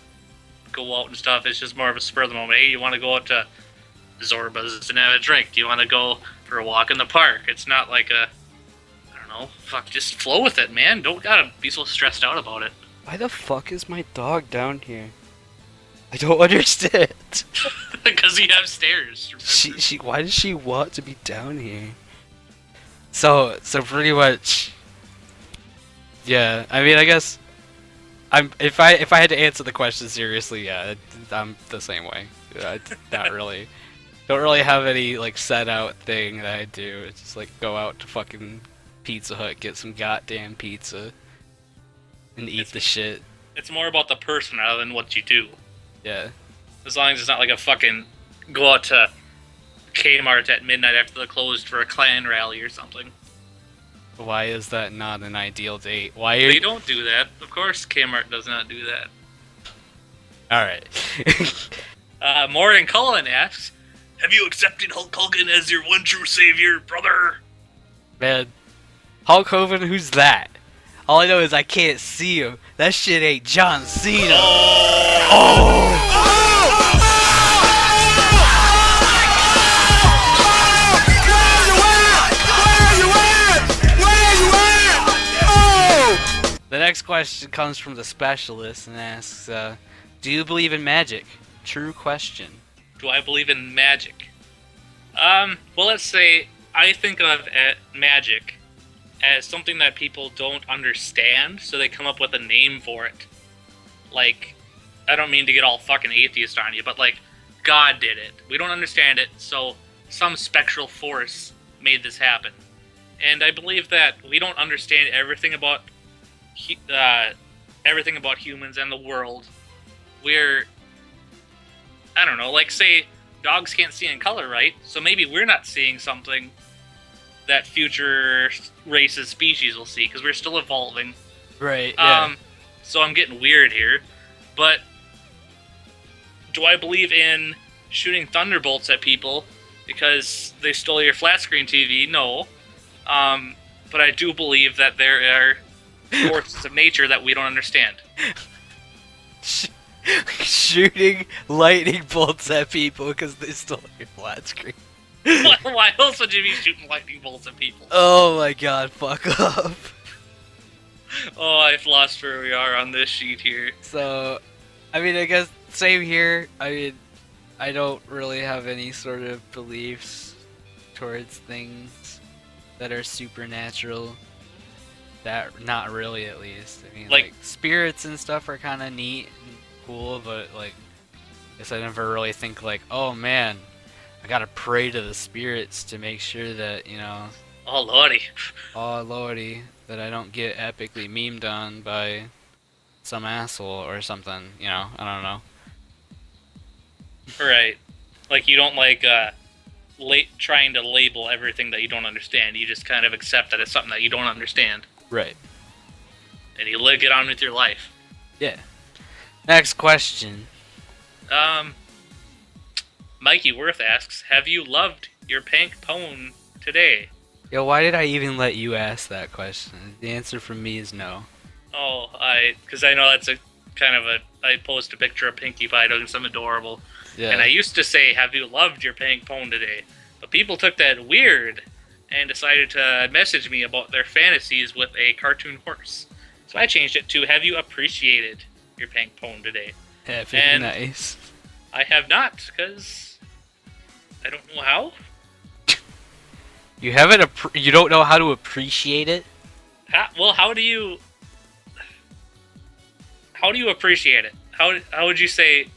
go out and stuff. It's just more of a spur of the moment. Hey, you want to go out to Zorba's and have a drink? Do you want to go for a walk in the park? It's not like I don't know. Fuck, just flow with it, man. Don't gotta be so stressed out about it. Why the fuck is my dog down here? I don't understand. Because you have stairs. Remember? She why does she want to be down here? So pretty much. Yeah, I mean, I guess if I had to answer the question seriously, yeah, I'm the same way. Not really. Don't really have any like set out thing that I do. It's just like go out to fucking Pizza Hut, get some goddamn pizza, and eat the shit. It's more about the person rather than what you do. Yeah. As long as it's not like a fucking go out to Kmart at midnight after they're closed for a Klan rally or something. Why is that not an ideal date? Why are They you... don't do that. Of course, Kmart does not do that. Alright. Morgan Cullen asks, have you accepted Hulk Hogan as your one true savior, brother? Man. Hulk Hogan, who's that? All I know is I can't see him. That shit ain't John Cena. Oh! The next question comes from the specialist and asks, do you believe in magic? True question. Do I believe in magic? Well, let's say I think of magic as something that people don't understand, so they come up with a name for it. Like, I don't mean to get all fucking atheist on you, but like, God did it. We don't understand it, so some spectral force made this happen. And I believe that we don't understand everything about humans and the world. We're, I don't know, like say dogs can't see in color, right? So maybe we're not seeing something that future races, species will see, because we're still evolving. Right, yeah. So I'm getting weird here, but do I believe in shooting thunderbolts at people because they stole your flat screen TV? No. But I do believe that there are forces of nature that we don't understand. Shooting lightning bolts at people because they stole your flat screen. Why else would you be shooting lightning bolts at people? Oh my god, fuck off. Oh, I've lost where we are on this sheet here. So, I mean, I guess same here. I mean, I don't really have any sort of beliefs towards things that are supernatural. That, not really, at least. I mean, like spirits and stuff are kind of neat and cool, but like, I guess I never really think like, oh man, I gotta pray to the spirits to make sure that, you know, oh lordy, that I don't get epically memed on by some asshole or something, you know, I don't know. Right. Like, you don't like, trying to label everything that you don't understand. You just kind of accept that it's something that you don't understand. Right. And you get on with your life. Yeah. Next question. Mikey Worth asks, have you loved your pank pone today? Yo, why did I even let you ask that question? The answer from me is no. Oh, because I know that's a kind of I post a picture of Pinkie Pie doing something adorable. Yeah. And I used to say, have you loved your pank pone today? But people took that weird and decided to message me about their fantasies with a cartoon horse. So I changed it to, have you appreciated your pank pone today? Epic, and nice. I have not, because I don't know how. You haven't. You don't know how to appreciate it? how do you appreciate it? How would you say?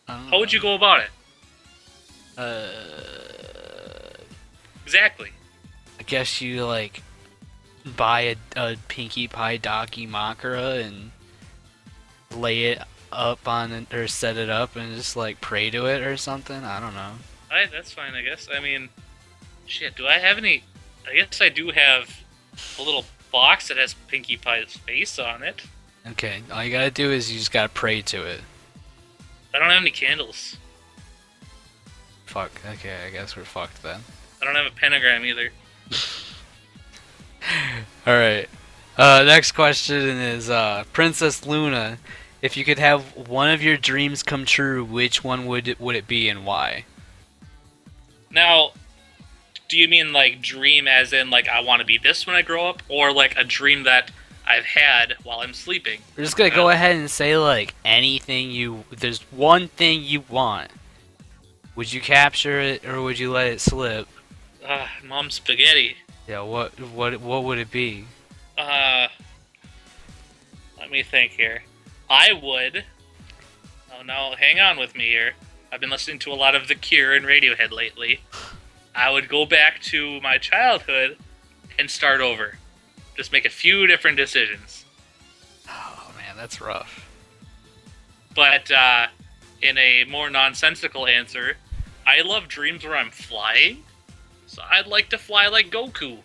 I don't How would you know. go about it? Uh, Exactly. I guess you like buy a Pinkie Pie Makara and lay it up on it or set it up and just like pray to it or something. I don't know. That's fine, I guess. I mean, shit. Do I have any? I guess I do have a little box that has Pinkie Pie's face on it. Okay, all you gotta do is you just gotta pray to it. I don't have any candles. Fuck. Okay, I guess we're fucked then. I don't have a pentagram either. All right. Next question is Princess Luna. If you could have one of your dreams come true, which one would it be and why? Now, do you mean like dream as in like I want to be this when I grow up, or like a dream that I've had while I'm sleeping? We're just gonna go ahead and say like anything you. There's one thing you want. Would you capture it or would you let it slip? Mom spaghetti. Yeah. What would it be? Uh, Let me think here. I would. Oh no, hang on with me here. I've been listening to a lot of The Cure and Radiohead lately. I would go back to my childhood and start over. Just make a few different decisions. Oh man, that's rough. But in a more nonsensical answer, I love dreams where I'm flying. So I'd like to fly like Goku.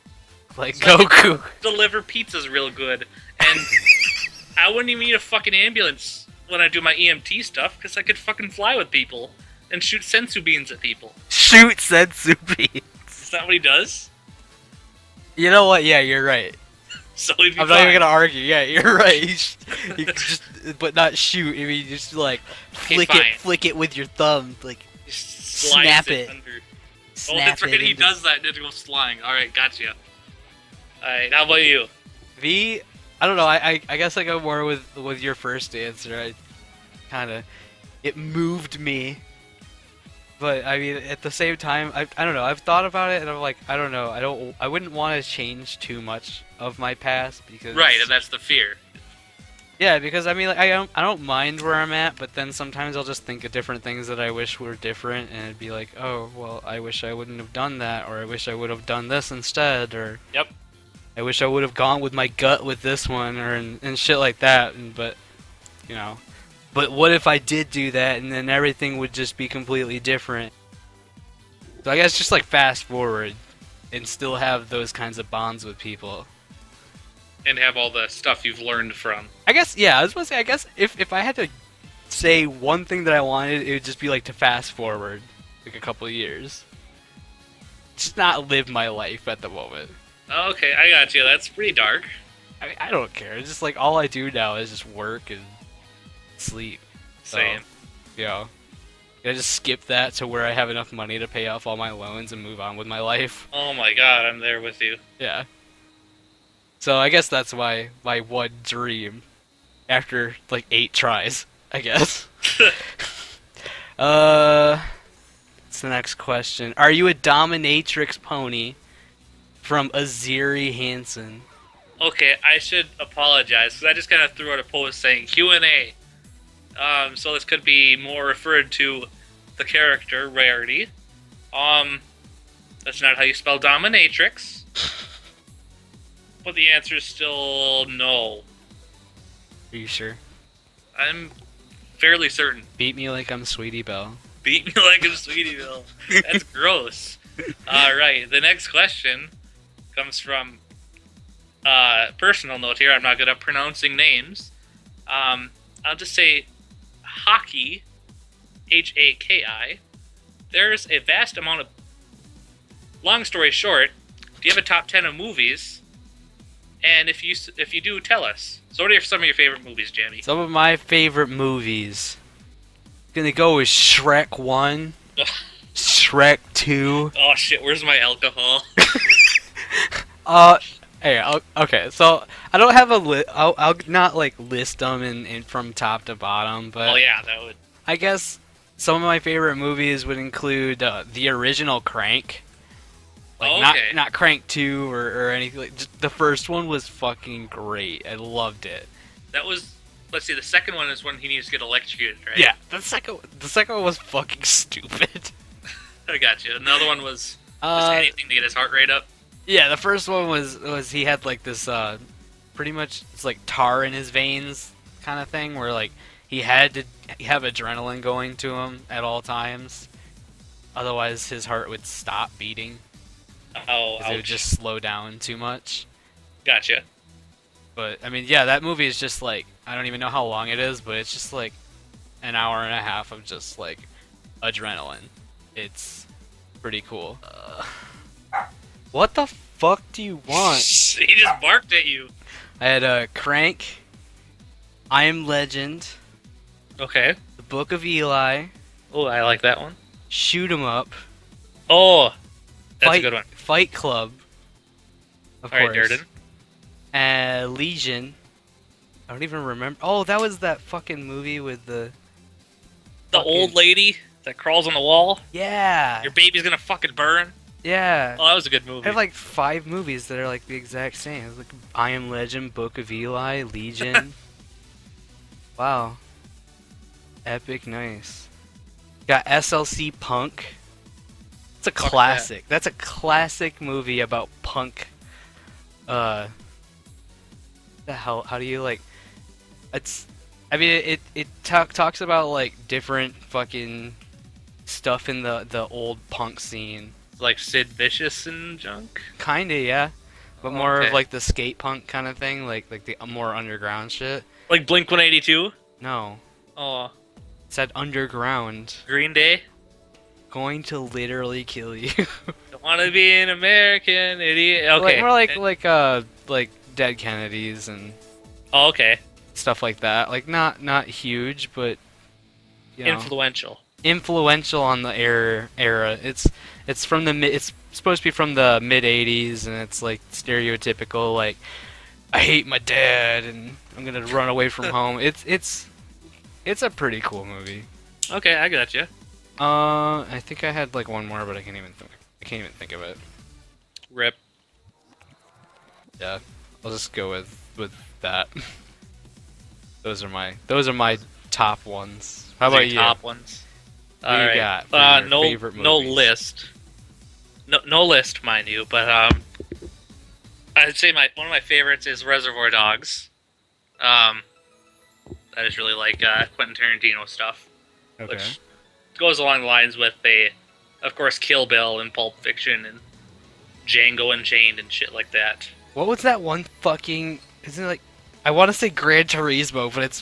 Like So I can Goku. deliver pizzas real good. And I wouldn't even need a fucking ambulance when I do my EMT stuff, because I could fucking fly with people and shoot sensu beans at people. Shoot sensu beans. Is that what he does? You know what? Yeah, you're right. So he'd be I'm not even fine. gonna argue. Yeah, you're right. You could just, but not shoot. I mean, just like Okay, fine. flick it with your thumb, like Just slides snap it. under. Oh, snap that's right. it. He into- does that. It goes flying. All right, gotcha. All right, how about you? V, I don't know. I guess I go more with your first answer. I kind of it moved me, but I mean at the same time I don't know. I've thought about it and I'm like I don't know. I wouldn't want to change too much of my past because Right, and that's the fear. yeah, because I mean like I don't mind where I'm at, but then sometimes I'll just think of different things that I wish were different and it'd be like, "Oh, well, I wish I wouldn't have done that or I wish I would have done this instead or Yep. I wish I would have gone with my gut with this one or and shit like that." But you know, but what if I did do that and then everything would just be completely different? So I guess just like fast forward and still have those kinds of bonds with people. And have all the stuff you've learned from. I guess yeah, I was gonna say I guess if I had to say one thing that I wanted, it would just be like to fast forward like a couple of years. Just not live my life at the moment. Okay, I got you. That's pretty dark. I mean, I don't care. It's just like all I do now is just work and sleep. So, Same. you know, I just skip that to where I have enough money to pay off all my loans and move on with my life. Oh my god, I'm there with you. Yeah. So I guess that's my one dream after like 8 tries, I guess. What's the next question? Are you a dominatrix pony from Aziri Hansen? Okay, I should apologize because I just kind of threw out a post saying Q&A. So this could be more referred to the character Rarity. That's not how you spell dominatrix. But the answer is still no. Are you sure? I'm fairly certain. Beat me like I'm Sweetie Belle. Beat me like a Sweetieville. That's gross. Alright, the next question comes from personal note here. I'm not good at pronouncing names. I'll just say hockey, Haki. There's a vast amount of. Long story short, do you have a top 10 of movies? And if you do, tell us. So what are some of your favorite movies, Jamie? Some of my favorite movies. Gonna go with Shrek 1, Shrek 2. Oh shit, where's my alcohol? Okay, so I don't have a list. I'll not like list them in from top to bottom, but Oh yeah, that would. I guess some of my favorite movies would include the original Crank, Like Oh, not okay. not Crank 2 or anything. Like, just, the first one was fucking great. I loved it. That was. Let's see. The second one is when he needs to get electrocuted, right? Yeah, the second one was fucking stupid. I got you. Another one was just Uh, anything to get his heart rate up. yeah, the first one was he had like this pretty much it's like tar in his veins kind of thing where like he had to have adrenaline going to him at all times. Otherwise, his heart would stop beating Oh, because it would ouch. just slow down too much. Gotcha. But I mean, yeah, that movie is just like I don't even know how long it is, but it's just like an hour and a half of just like adrenaline. It's pretty cool. What the fuck do you want? He just barked at you. I had Crank, I Am Legend, Okay. The Book of Eli, Oh, I like that one. Shoot 'Em Up, Oh, that's Fight, a good one. Fight Club, of All right, course, Durden. and Legion. I don't even remember. Oh, that was that fucking movie with the The fucking- old lady that crawls on the wall. yeah, Your baby's gonna fucking burn. yeah. Oh, that was a good I movie. have like 5 movies that are like the exact same. It's like I Am Legend, Book of Eli, Legion. Wow. Epic, nice. Got SLC Punk. It's a Fuck classic. That's a classic movie about punk. The hell? How do you like? It's. I mean, talks about like different fucking stuff in the old punk scene. Like Sid Vicious and junk. Kinda, yeah. But more Okay. of like the skate punk kind of thing, like the more underground shit. Like Blink 182. No, Oh, it said underground. Green Day. Going to literally kill you. Don't want to be an American idiot. Okay. Like Dead Kennedys and Oh, okay. stuff like that. Like not huge, but you know, Influential. influential on the era. It's from the mid. It's supposed to be from the mid '80s, and it's like stereotypical. Like I hate my dad, and I'm gonna run away from home. It's a pretty cool movie. Okay, I got you. I think I had like one more, but I can't even think of it. Rip. Yeah, I'll just go with that. Those are my top ones. How Those are about your you? Top ones. What do you Alright. got for your No, favorite no movies? list. No list, mind you. But I'd say one of my favorites is Reservoir Dogs. I just really like Quentin Tarantino stuff, Okay. which goes along the lines with of course, Kill Bill and Pulp Fiction and Django Unchained and shit like that. What was that one fucking? Isn't it like? I want to say Gran Turismo, but it's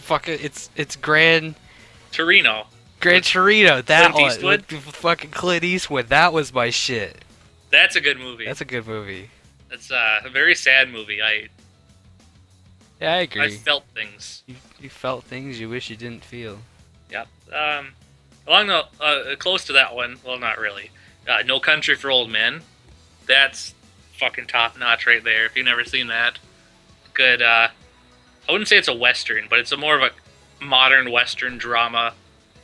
Torino. Gran Torino. That Clint one. Eastwood? With fucking Clint Eastwood. That was my shit. That's a good movie. That's a good movie. It's a very sad movie. Yeah, I I agree. felt things. You felt things you wish you didn't feel. Yep. Along the close to that one. Well, not really. No Country for Old Men. That's fucking top notch right there. If you've never seen that, good. I wouldn't say it's a western, but it's a more of a modern western drama.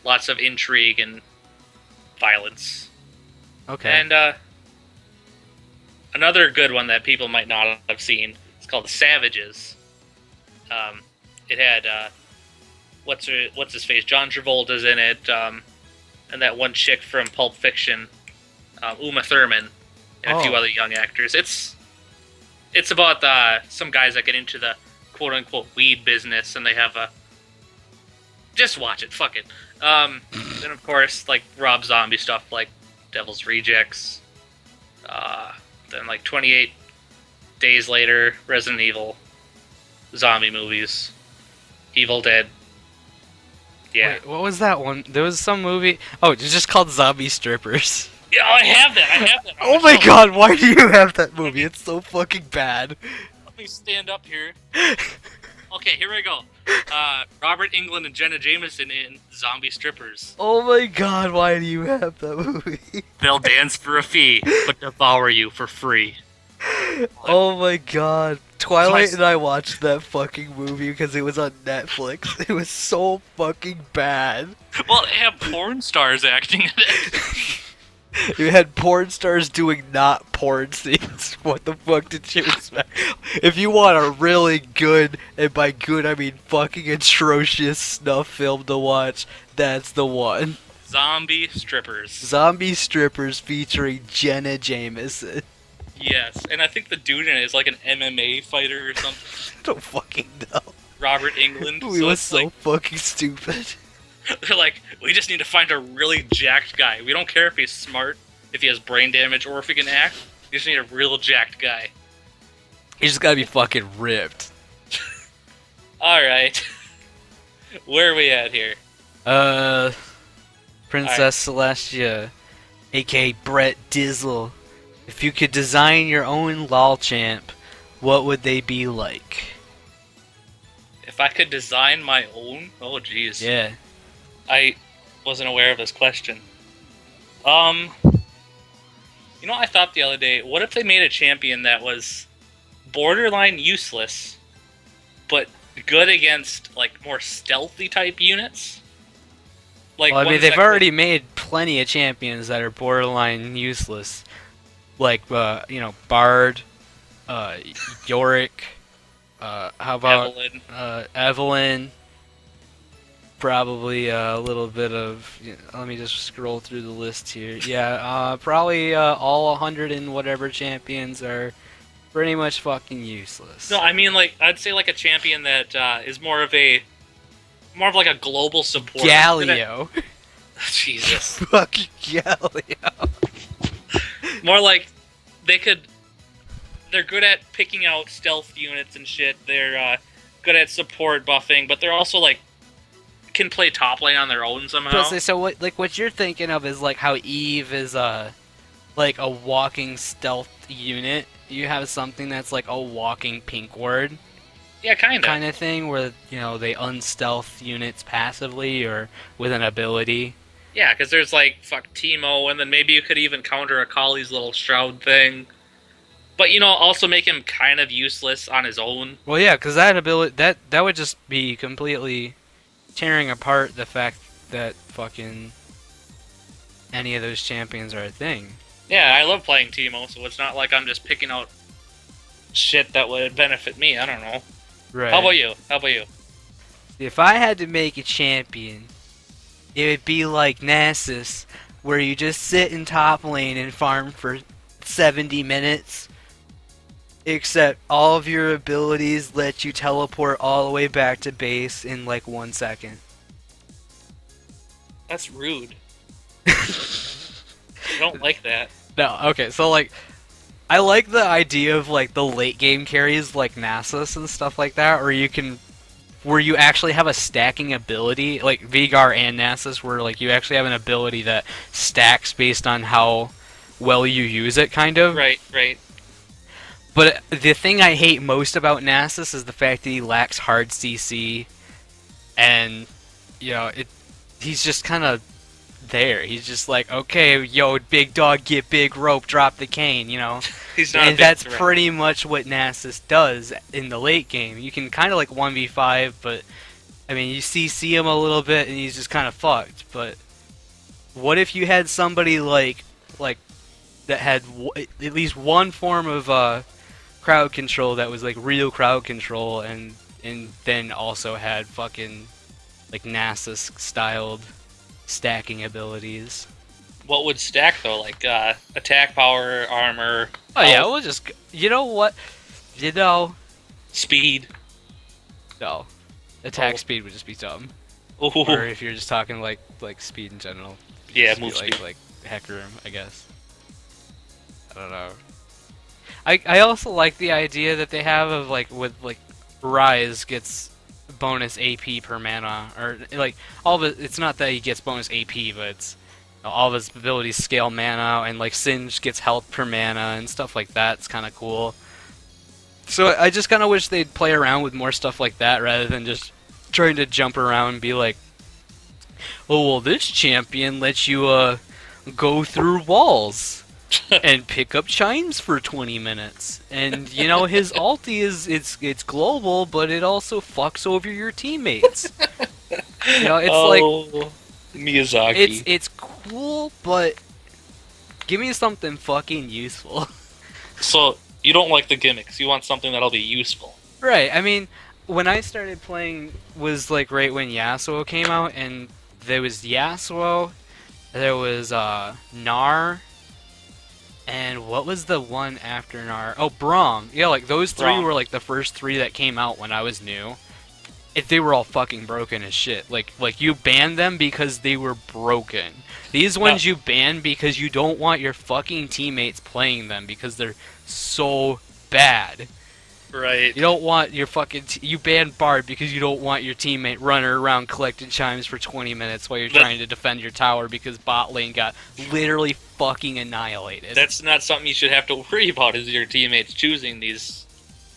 Lots of intrigue and violence. Okay. And another good one that people might not have seen. It's called The Savages. It had what's his face? John Travolta's in it, and that one chick from Pulp Fiction, Uma Thurman, and a few Oh. other young actors. It's about some guys that get into the quote unquote weed business, and they have a. Just watch it. Fuck it. Then of course like Rob Zombie stuff like Devil's Rejects. Then like 28 Days Later, Resident Evil, zombie movies, Evil Dead. Yeah. Wait, what was that one? There was some movie. Oh, it's just called Zombie Strippers. Yeah, I have that. Oh my god, why do you have that movie? It's so fucking bad. Let me stand up here. Okay, here we go. Robert Englund and Jenna Jameson in Zombie Strippers. Oh my god, why do you have that movie? They'll dance for a fee, but devour you for free. Oh my god. Twilight It's my- and I watched that fucking movie because it was on Netflix. It was so fucking bad. Well, they have porn stars acting in it. You had porn stars doing not porn scenes. What the fuck did you expect? If you want a really good, and by good I mean fucking atrocious snuff film to watch, that's the one. Zombie strippers. Zombie strippers featuring Jenna Jameson. Yes, and I think the dude in it is like an MMA fighter or something. I don't fucking know. Robert England. We So was it's so like fucking stupid. they're like, we just need to find a really jacked guy. We don't care if he's smart, if he has brain damage, or if he can act. We just need a real jacked guy. You just gotta be fucking ripped. All right, where are we at here? Princess Celestia, aka Brett Dizzle. If you could design your own LOL champ, what would they be like? If I could design my own, oh jeez, Yeah. I wasn't aware of this question. You know, I thought the other day, what if they made a champion that was borderline useless, but good against like more stealthy type units? Like, Well, I mean, ones they've that already made plenty of champions that are borderline useless. Like, Bard, Yorick, how about Evelyn. Evelyn? Probably a little bit of. Let me just scroll through the list here. Yeah, probably all 100 and whatever champions are pretty much fucking useless. No, I mean like I'd say like a champion that is more of like a global support. Galio. Jesus. Fucking Galio. More like they're good at picking out stealth units and shit. They're good at support buffing, but they're also like can play top lane on their own somehow. So what you're thinking of is like how Eve is like a walking stealth unit. You have something that's like a walking pink ward Yeah, kind of thing, where they unstealth units passively or with an ability. Yeah, because there's like fuck Teemo, and then maybe you could even counter Akali's little shroud thing. But also make him kind of useless on his own. Well, yeah, because that ability that would just be completely tearing apart the fact that fucking any of those champions are a thing. Yeah, I love playing Teemo, so it's not like I'm just picking out shit that would benefit me. I don't know. Right. How about you? If I had to make a champion, it would be like Nasus, where you just sit in top lane and farm for 70 minutes, except all of your abilities let you teleport all the way back to base in like 1 second. That's rude. I don't like that. No, okay, so like, I like the idea of like the late game carries like Nasus and stuff like that, where you actually have a stacking ability, like Vigar and Nasus, where like you actually have an ability that stacks based on how well you use it, kind of. Right. But the thing I hate most about Nasus is the fact that he lacks hard CC, and he's just kind of there. He's just like, okay, yo, big dog, get big rope, drop the cane, He's not. And that's pretty much what Nasus does in the late game. You can kind of like 1v5, but I mean, you see him a little bit, and he's just kind of fucked. But what if you had somebody like that had at least one form of crowd control that was like real crowd control, and then also had fucking like Nasus styled stacking abilities. What would stack though? Like attack power, armor. Oh yeah, we'll just. You know what? Speed. No, attack speed would just be dumb. Ooh. Or if you're just talking like speed in general. Yeah, just move be speed. like heck room, I guess. I don't know. I also like the idea that they have of like with like Rise gets bonus AP per mana, or like all of it. It's not that he gets bonus AP, but it's all of his abilities scale mana, and like Singe gets health per mana and stuff like that. It's kind of cool. So I just kind of wish they'd play around with more stuff like that rather than just trying to jump around and be like, oh well, this champion lets you go through walls and pick up chimes for 20 minutes. And his ulti it's global, but it also fucks over your teammates. It's like Miyazaki. it's cool, but Give me something fucking useful. So you don't like the gimmicks. You want something that'll be useful. Right. I mean, when I started playing was like right when Yasuo came out, and there was Yasuo, there was Nar, and what was the one after Nar? Oh, Braum. Yeah, like those three Braum. were like the first three that came out when I was new. They were all fucking broken as shit. Like you banned them because they were broken. These ones you ban because you don't want your fucking teammates playing them because they're so bad. Right. You don't want your fucking you ban Bard because you don't want your teammate running around collecting chimes for 20 minutes while you're trying to defend your tower because bot lane got literally fucking annihilated. That's not something you should have to worry about. Is your teammates choosing these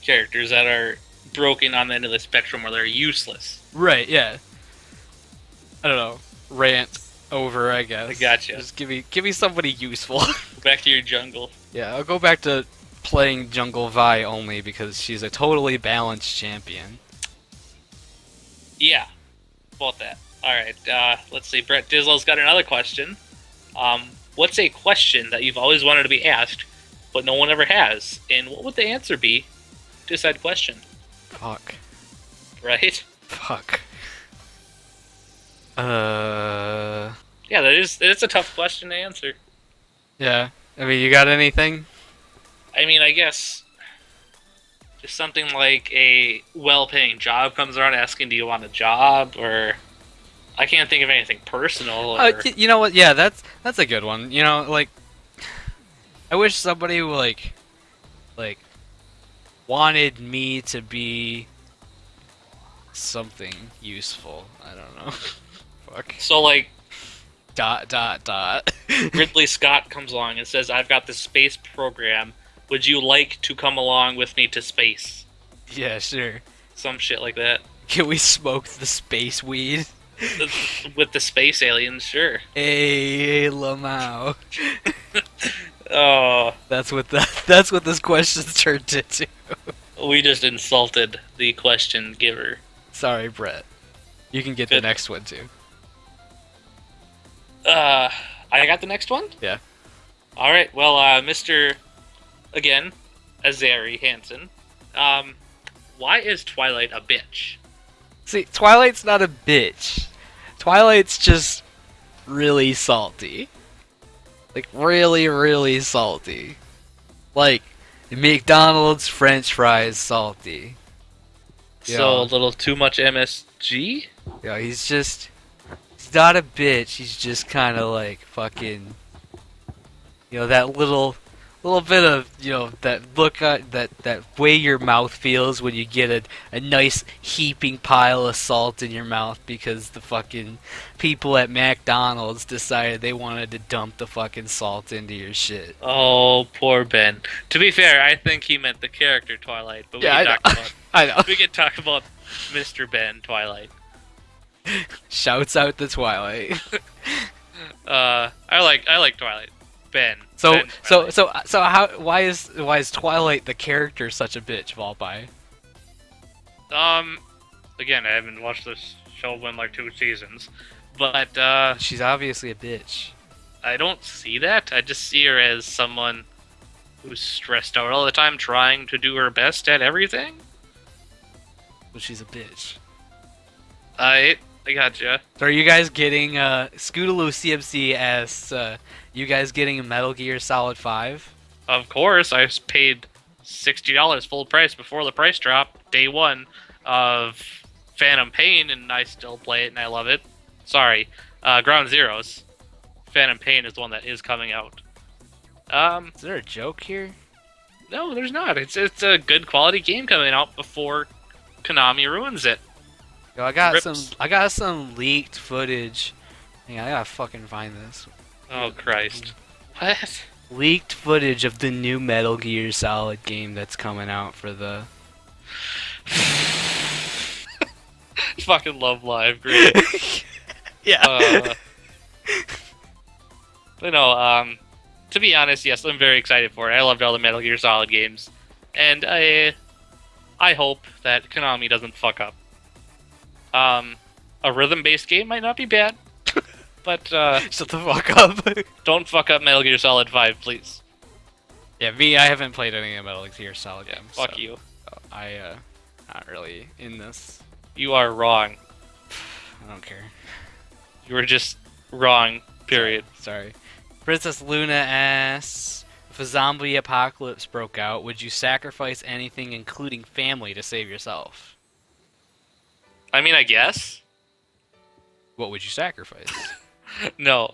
characters that are broken on the end of the spectrum where they're useless? Right? Yeah. I don't know. Rant over, I guess. I gotcha. Just give me somebody useful. Go back to your jungle. Yeah, I'll go back to playing Jungle Vi only because she's a totally balanced champion. Yeah, about that. All right. Let's see. Brett Dizzle's got another question. What's a question that you've always wanted to be asked, but no one ever has? And what would the answer be to said question? Fuck. Right? Fuck. Yeah, it's a tough question to answer. Yeah. I mean, you got anything? I mean, I guess just something like a well-paying job comes around asking, "Do you want a job?" Or I can't think of anything personal. Or... You know what? Yeah, that's a good one. You know, like I wish somebody like wanted me to be something useful. I don't know. Fuck. So like Dot. Ridley Scott comes along and says, "I've got this space program. Would you like to come along with me to space?" Yeah, sure. Some shit like that. Can we smoke the space weed? With the space aliens, sure. Hey, Lamau. Oh, That's what this question's turned into. we just insulted the question giver. Sorry, Brett. You can get the Good. next one too. I got the next one? Yeah. All right. Well, Mr. again, Azari Hansen. Why is Twilight a bitch? See, Twilight's not a bitch. Twilight's just really salty. Like, really, really salty. Like, McDonald's French fries salty. So a little too much MSG? Yeah, he's not a bitch. He's just kind of like fucking, that little bit of, that look at that way your mouth feels when you get a nice heaping pile of salt in your mouth because the fucking people at McDonald's decided they wanted to dump the fucking salt into your shit. Oh, poor Ben. To be fair, I think he meant the character Twilight, but I know. we can talk about Mr. Ben Twilight. Shouts out to Twilight. I like Twilight. Ben. So Ben so Twilight. so how why is Twilight the character such a bitch, Vulpai? Again, I haven't watched this show in like 2 seasons, but She's obviously a bitch. I don't see that. I just see her as someone who's stressed out all the time, trying to do her best at everything. But she's a bitch. I gotcha. So are you guys getting Scootaloo CMC as you guys getting a Metal Gear Solid 5? Of course, I paid $60 full price before the price drop, day one of Phantom Pain, and I still play it and I love it. Sorry, Ground Zeroes. Phantom Pain is the one that is coming out. Is there a joke here? No, there's not. It's a good quality game coming out before Konami ruins it. Yo, I got Rips. some leaked footage. Hang on, I gotta fucking find this. Oh Christ! What? Leaked footage of the new Metal Gear Solid game that's coming out for the. Fucking love Live, great. Yeah. But no, to be honest, yes, I'm very excited for it. I loved all the Metal Gear Solid games, and I hope that Konami doesn't fuck up. A rhythm-based game might not be bad, But Shut the fuck up. don't fuck up Metal Gear Solid 5, please. Yeah, I haven't played any of Metal Gear Solid Yeah, games. fuck so you. not really in this. You are wrong. I don't care. You were just wrong. Period. Sorry. Princess Luna asks, if a zombie apocalypse broke out, would you sacrifice anything, including family, to save yourself? I mean, I guess. What would you sacrifice? No.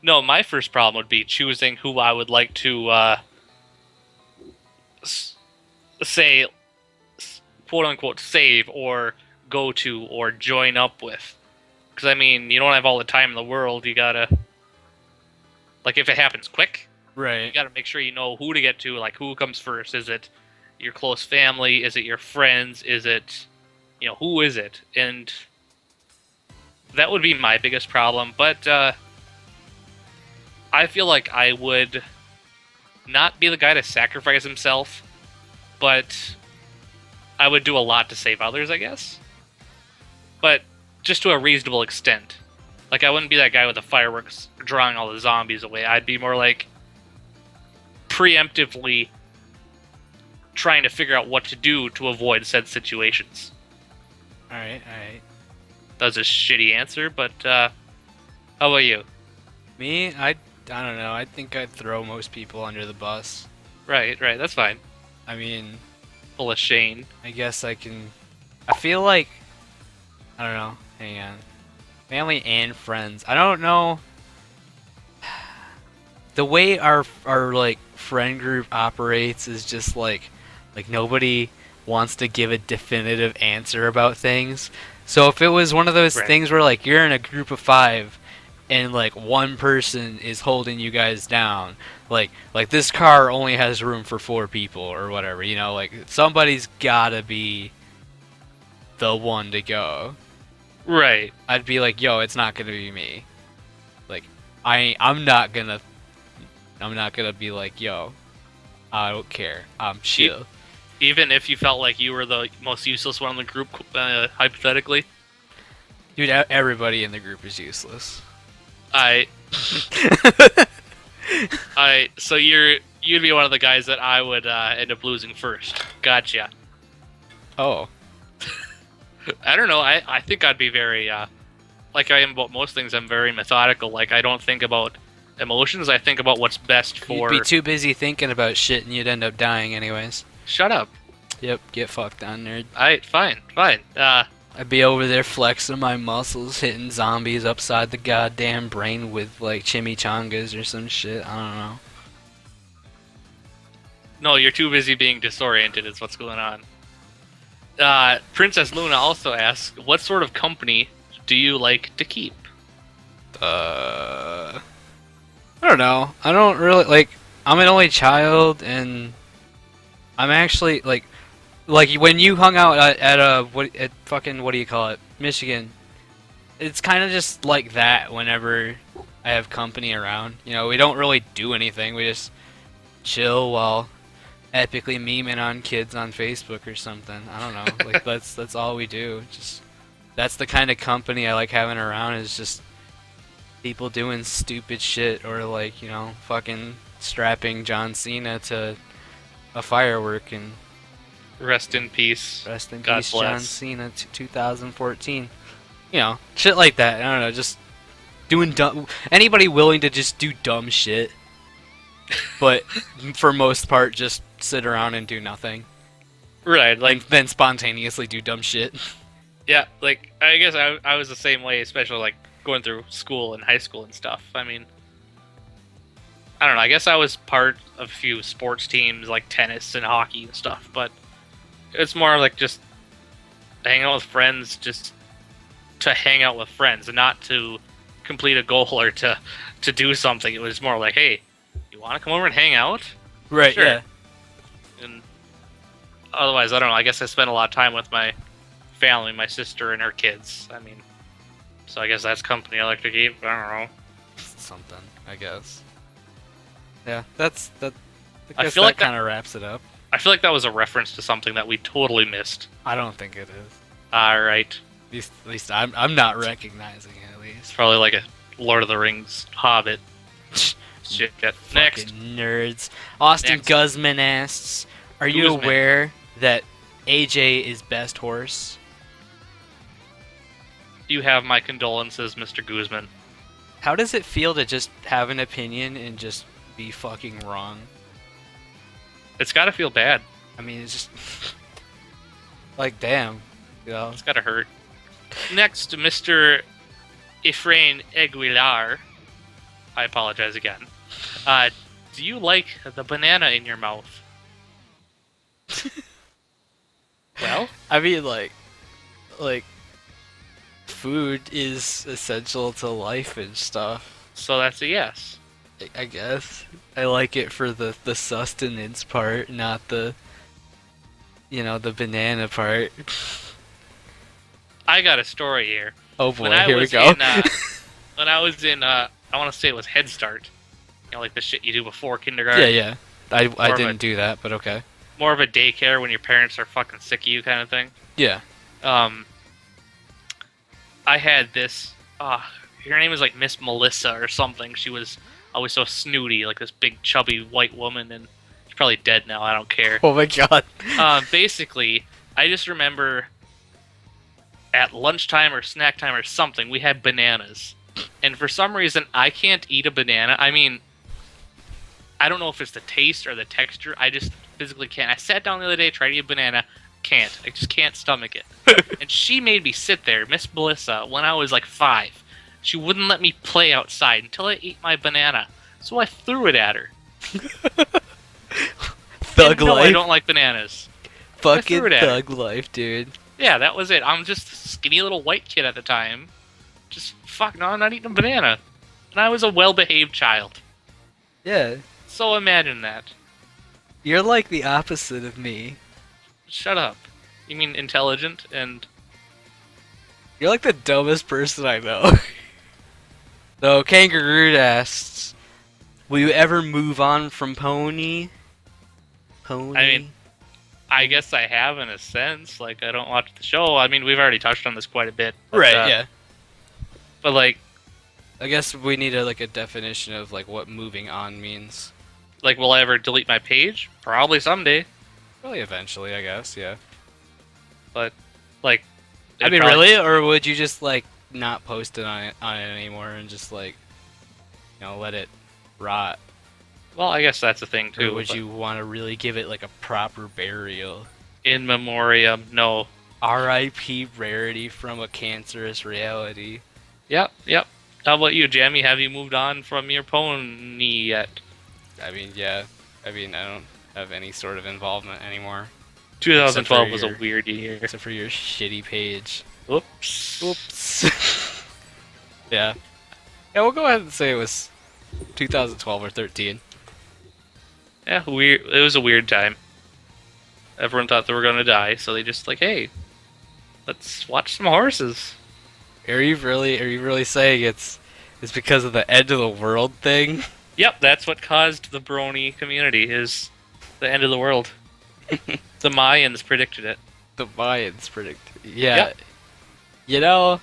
No. My first problem would be choosing who I would like to say, quote unquote, save or go to or join up with. Because I mean, you don't have all the time in the world. You gotta, like, if it happens quick, you Right. gotta make sure you know who to get to. Like, who comes first? Is it your close family? Is it your friends? Is it, who is it? And that would be my biggest problem. But I feel like I would not be the guy to sacrifice himself, but I would do a lot to save others, I guess. But just to a reasonable extent. Like, I wouldn't be that guy with the fireworks drawing all the zombies away. I'd be more like preemptively trying to figure out what to do to avoid said situations. Alright. That was a shitty answer, but how about you? Me? I don't know. I think I'd throw most people under the bus. Right, that's fine. I mean, Full of Shane. I guess I can... I feel like... I don't know. Hang on. Family and friends. I don't know... The way our like friend group operates is just like nobody wants to give a definitive answer about things. So if it was one of those Right. things where like you're in a group of 5 and like one person is holding you guys down, like this car only has room for 4 people or whatever, like somebody's gotta be the one to go. Right. I'd be like, yo, it's not gonna be me. Like I'm not gonna be like, yo, I don't care. I'm chill. Even if you felt like you were the most useless one in the group, hypothetically. Dude, everybody in the group is useless. So you'd be one of the guys that I would end up losing first. Gotcha. Oh. I don't know. I think I'd be very like I am about most things. I'm very methodical. Like, I don't think about emotions. I think about what's best for. You'd be too busy thinking about shit and you'd end up dying anyways. Shut up. Yep, get fucked on, nerd. Fine. I'd be over there flexing my muscles, hitting zombies upside the goddamn brain with like chimichangas or some shit. I don't know. No, you're too busy being disoriented. Is what's going on. Princess Luna also asks, "What sort of company do you like to keep?" I don't know. I don't really like. I'm an only child, and I'm actually like when you hung out at what do you call it, Michigan. It's kind of just like that. Whenever I have company around, we don't really do anything. We just chill while epically memeing on kids on Facebook or something. I don't know. Like that's all we do. Just that's the kind of company I like having around. Is just people doing stupid shit or like fucking strapping John Cena to a firework and Rest in peace. rest in God peace bless. John Cena 2014. Shit like that. I don't know, just doing dumb. Anybody willing to just do dumb shit, but for most part just sit around and do nothing, Right, like, and then spontaneously do dumb shit. yeah, like, I guess I was the same way, especially, like, going through school and high school and stuff. I mean, I don't know, I guess I was part of a few sports teams, like tennis and hockey and stuff, but it's more like just hanging out with friends, just to hang out with friends, and not to complete a goal or to do something. It was more like, hey, you want to come over and hang out? Right, Sure. yeah. And otherwise, I don't know. I guess I spent a lot of time with my family, my sister and her kids. I mean, so I guess that's company I like to keep. I don't know. Something, I guess. Yeah, that's that. I guess feel that like that- kind of wraps it up. I feel like that was a reference to something that we totally missed. I don't think it is. All right. At least I'm not recognizing it. At It's least. probably like a Lord of the Rings Hobbit. Shit. Next. Fucking nerds. Austin Next. Guzman asks, "Are you Guzman. aware that AJ is best horse?" You have my condolences, Mr. Guzman. How does it feel to just have an opinion and just be fucking wrong? It's gotta feel bad. I mean, it's just like, damn, you know. It's gotta hurt. Next, Mr. Efrain Aguilar. I apologize again. Do you like the banana in your mouth? Well, I mean, like, food is essential to life and stuff. so that's a yes. I guess I like it for the sustenance part, not the the banana part. I got a story here. Oh boy, When I here we was go. when I was in, I want to say it was Head Start. You know, like the shit you do before kindergarten. Yeah, yeah. I More of didn't a- do that, but okay. More of a daycare when your parents are fucking sick of you kind of thing. Yeah. I had this. Her name was like Miss Melissa or something. She was always so snooty, like this big chubby white woman, and she's probably dead now. I don't care. Oh my god. Basically, I just remember at lunchtime or snack time or something, we had bananas, and for some reason, I can't eat a banana. I mean, I don't know if it's the taste or the texture. I just physically can't. I sat down the other day, tried to eat a banana. Can't. I just can't stomach it. And she made me sit there, Miss Melissa, when I was like 5. She wouldn't let me play outside until I ate my banana. So I threw it at her. Thug And no, life. I don't like bananas. Fucking threw it at her. thug life, dude. Yeah, that was it. I'm just a skinny little white kid at the time. Just, fuck, no, I'm not eating a banana. And I was a well-behaved child. Yeah. So imagine that. You're like the opposite of me. Shut up. You mean intelligent and... You're like the dumbest person I know. So, Kangaroo asks, will you ever move on from Pony? Pony? I mean, I guess I have in a sense. Like, I don't watch the show. I mean, we've already touched on this quite a bit. But, right, yeah. But, like, I guess we need a definition of, like, what moving on means. will I ever delete my page? Probably someday. Probably eventually, I guess, yeah. But, like... I mean, really? Or would you just, like, not post it on it anymore and just, like, let it rot? Well, I guess that's a thing, too. Or would but you want to really give it, like, a proper burial? In memoriam, no. R.I.P. rarity from a cancerous reality. Yep. How about you, Jamie? Have you moved on from your pony yet? I mean, yeah. I mean, I don't have any sort of involvement anymore. 2012 was a your- weird year. Except for your shitty page. Oops. Oops. Yeah. Yeah, we'll go ahead and say it was 2012 or 13. Yeah, weird. It was a weird time. Everyone thought they were going to die, so they just like, hey, let's watch some horses. Are you really saying it's because of the end of the world thing? Yep, that's what caused the brony community, is the end of the world. The Mayans predicted it. The Mayans predict. Yeah. Yep.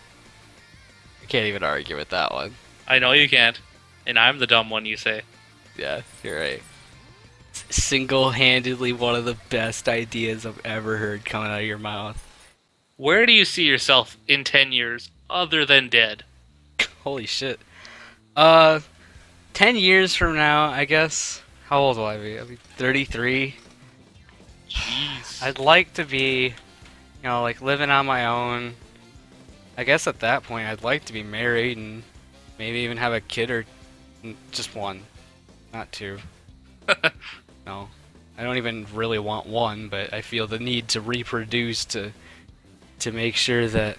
I can't even argue with that one. I know you can't. And I'm the dumb one, you say. Yeah, you're right. Single-handedly one of the best ideas I've ever heard coming out of your mouth. Where do you see yourself in 10 years, other than dead? Holy shit. 10 years from now, I guess. How old will I be? I'll be 33. Jeez. I'd like to be, like living on my own. I guess at that point, I'd like to be married and maybe even have a kid or just one, not two. No, I don't even really want one, but I feel the need to reproduce to make sure that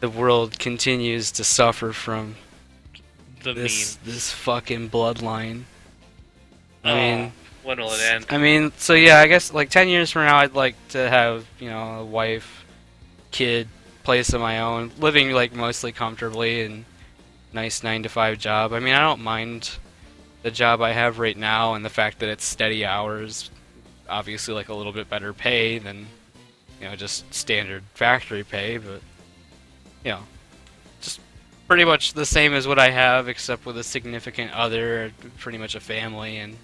the world continues to suffer from The this fucking bloodline. I meme. mean, When will it end? I mean, so yeah, I guess like 10 years from now, I'd like to have, a wife, kid, place of my own, living like mostly comfortably and nice 9-to-5 job. I mean, I don't mind the job I have right now and the fact that it's steady hours, obviously like a little bit better pay than just standard factory pay, but you know, just pretty much the same as what I have, except with a significant other, pretty much a family, and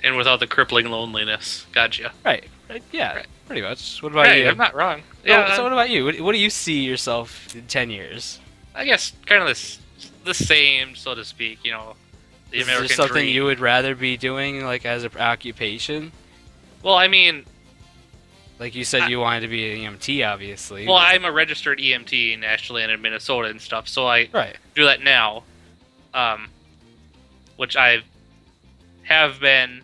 And without the crippling loneliness. Gotcha. right, yeah, Right. pretty much. What about Right, you? I'm not wrong. So what about you? What do you see yourself in 10 years? I guess kind of the same, so to speak. The Is there American something dream. you would rather be doing, like as an occupation? Well, I mean, Like you said, I- you wanted to be an EMT, obviously. well, but- I'm a registered EMT nationally and in Minnesota and stuff, so I right. do that now, which I have been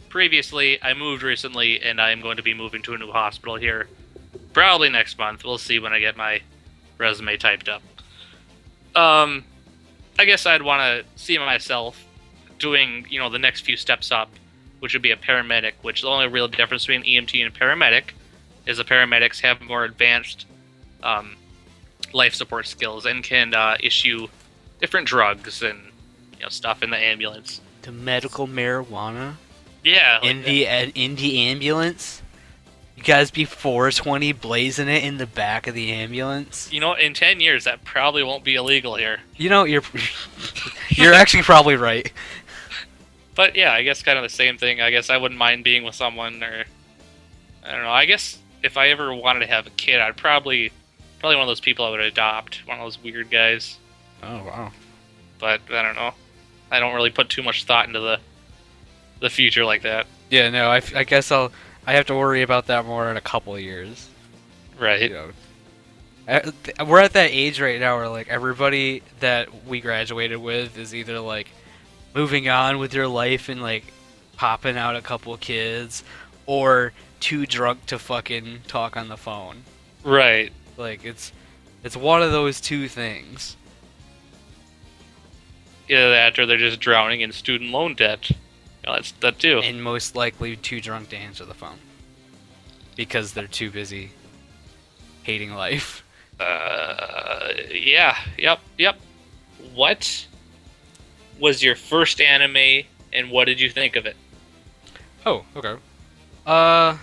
previously. I moved recently, and I'm going to be moving to a new hospital here, probably next month. We'll see when I get my resume typed up. I guess I'd want to see myself doing, the next few steps up, which would be a paramedic. Which the only real difference between EMT and paramedic is the paramedics have more advanced life support skills and can issue different drugs and stuff in the ambulance. The medical marijuana Yeah, like in the ambulance. You guys be 420 blazing it in the back of the ambulance. in 10 years that probably won't be illegal here. You're you're actually probably right. But yeah, I guess kind of the same thing. I guess I wouldn't mind being with someone, or I don't know. I guess if I ever wanted to have a kid, I'd probably one of those people I would adopt, one of those weird guys. Oh wow. But I don't know. I don't really put too much thought into the future like that. Yeah, no, I guess I have to worry about that more in a couple of years. Right. You know, we're at that age right now where like everybody that we graduated with is either like moving on with your life and like popping out a couple of kids, or too drunk to fucking talk on the phone. Right. Like it's one of those two things. Either that or they're just drowning in student loan debt. That's that too. And most likely too drunk to answer the phone. Because they're too busy hating life. Yeah. Yep. What was your first anime, and what did you think of it? Oh, okay. I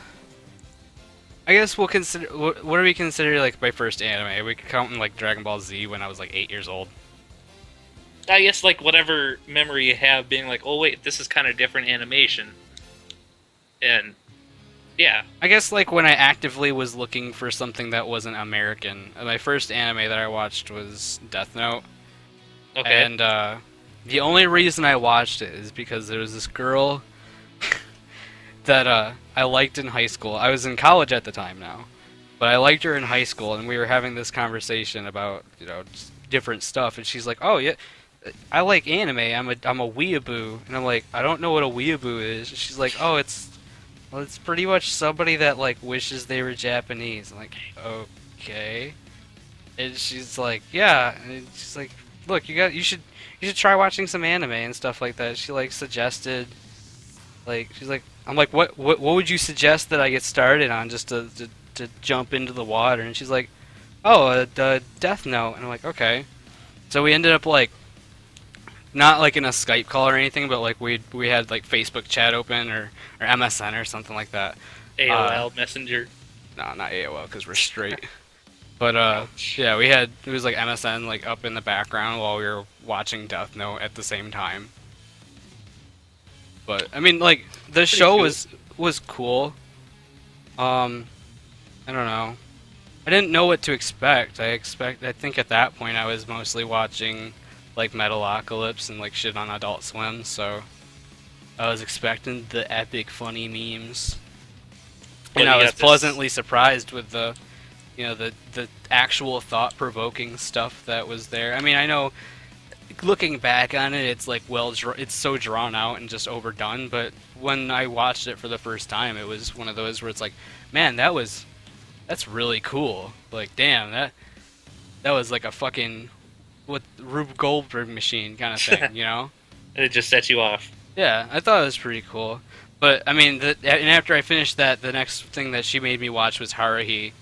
guess we'll consider. What do we consider like my first anime? We could count in like Dragon Ball Z when I was like 8 years old. I guess like whatever memory you have, being like, oh wait, this is kind of different animation, and yeah, I guess like when I actively was looking for something that wasn't American. My first anime that I watched was Death Note, okay, and the only reason I watched it is because there was this girl that I liked in high school. I was in college at the time now, but I liked her in high school, and we were having this conversation about just different stuff, and she's like, "Oh yeah, I like anime. I'm a weeaboo," and I'm like, "I don't know what a weeaboo is." She's like, "Oh, it's pretty much somebody that like wishes they were Japanese." I'm like, "Okay," and she's like, "Yeah," and she's like, "Look, you should try watching some anime and stuff like that." She like suggested, like she's like, I'm like, what would you suggest that I get started on just to jump into the water? And she's like, oh, the Death Note. And I'm like, okay. So we ended up like, not like in a Skype call or anything, but like we had like Facebook chat open or MSN or something like that. AOL Messenger. No, not AOL because we're straight. But yeah, it was like MSN like up in the background while we were watching Death Note at the same time. But I mean, like the show cool. was cool. I don't know. I didn't know what to expect. I think at that point I was mostly watching like Metalocalypse and like shit on Adult Swim, so I was expecting the epic funny memes. Well, And I you was got this- pleasantly surprised with the actual thought-provoking stuff that was there. I mean, I know looking back on it, it's like it's so drawn out and just overdone. But when I watched it for the first time, it was one of those where it's like, man, that's really cool. Like, damn, that was like a fucking Rube Goldberg machine kind of thing, you know? It just sets you off. Yeah, I thought it was pretty cool. But I mean, and after I finished that, the next thing that she made me watch was Haruhi,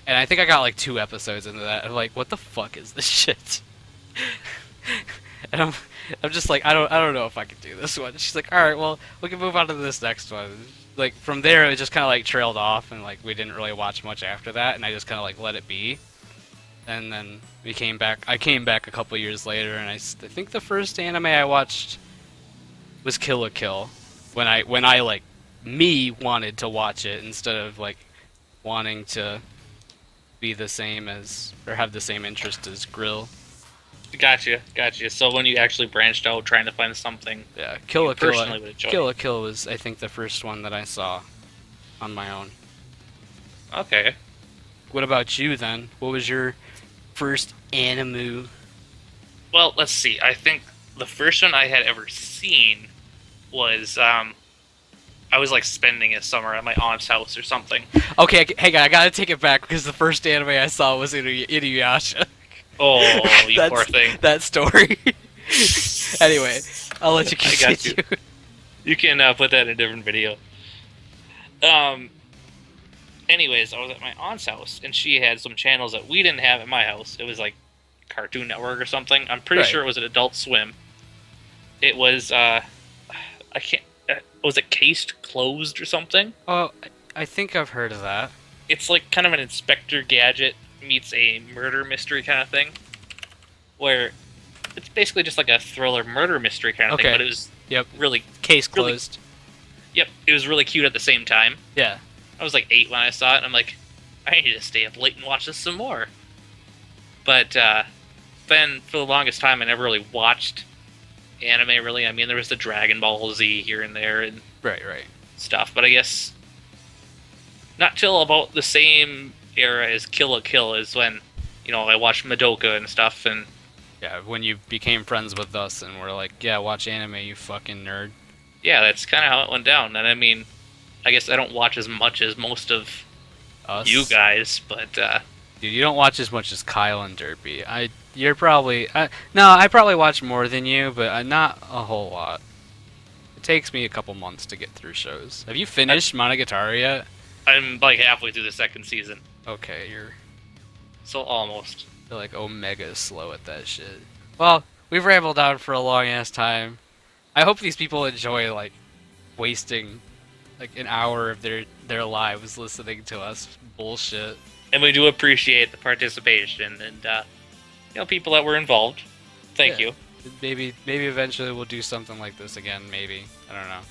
and I think I got like 2 episodes into that. I'm like, what the fuck is this shit? And I'm just like, I don't know if I can do this one. She's like, all right, well, we can move on to this next one. like from there it just kind of like trailed off, and like we didn't really watch much after that, and I just kind of like let it be. And then we came back. I came back a couple years later, and I think the first anime I watched was Kill la Kill, when I like me wanted to watch it instead of like wanting to be the same as or have the same interest as Grill. Gotcha, gotcha. So when you actually branched out trying to find something Yeah, you personally would enjoy. Kill la Kill was I think the first one that I saw on my own. Okay. What about you then? What was your first anime? Well, let's see. I think the first one I had ever seen was I was like spending a summer at my aunt's house or something. Okay, hang on, I gotta take it back because the first anime I saw was Inuyasha. Oh, you poor thing. That story. Anyway, I'll let you I got continue. You can put that in a different video. Anyways, I was at my aunt's house, and she had some channels that we didn't have at my house. It was like Cartoon Network or something. I'm pretty Right. sure it was an Adult Swim. It was, I can't, was it Cased Closed or something? Oh, I think I've heard of that. It's like kind of an Inspector Gadget meets a murder mystery kind of thing, where it's basically just like a thriller murder mystery kind of Okay. thing, but it was Yep. really, Case Really- closed. yep, it was really cute at the same time. Yeah. I was like 8 when I saw it, and I'm like, I need to stay up late and watch this some more. But then, for the longest time, I never really watched anime, really. I mean, there was the Dragon Ball Z here and there and Right. stuff, but I guess not till about the same era as Kill la Kill is when, I watched Madoka and stuff, and Yeah, when you became friends with us and we're like, yeah, watch anime, you fucking nerd. yeah, that's kind of how it went down. And I mean, I guess I don't watch as much as most of Us. you guys, but Dude, you don't watch as much as Kyle and Derpy. You're probably... no, I probably watch more than you, but not a whole lot. It takes me a couple months to get through shows. Have you finished Monogatari yet? I'm like halfway through the second season, Okay, you're so almost. like omega slow at that shit. Well, we've rambled on for a long ass time. I hope these people enjoy like wasting like an hour of their lives listening to us bullshit. And we do appreciate the participation and people that were involved. Thank Yeah. you. Maybe eventually we'll do something like this again. Maybe, I don't know.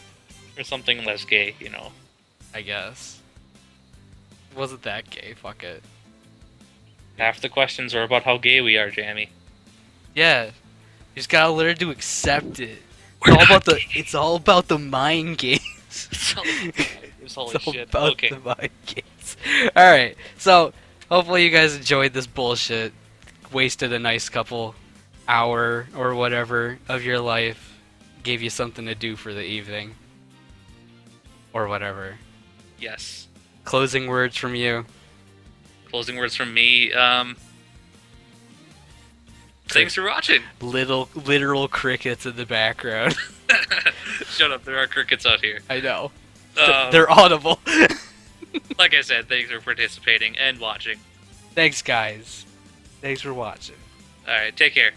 Or something less gay, I guess. It wasn't that gay. Fuck it. Half the questions are about how gay we are, Jamie. Yeah, you just gotta learn to accept it. We're not It's all about the mind games. Holy It's all shit. about Okay. the mind games. All right, so hopefully you guys enjoyed this bullshit. Wasted a nice couple hour or whatever of your life. Gave you something to do for the evening. Or whatever. Yes. Closing words from you. Closing words from me. Thanks for watching. Literal crickets in the background. Shut up. There are crickets out here. I know. Um, They're audible. Like I said, thanks for participating and watching. Thanks, guys. Thanks for watching. All right. Take care.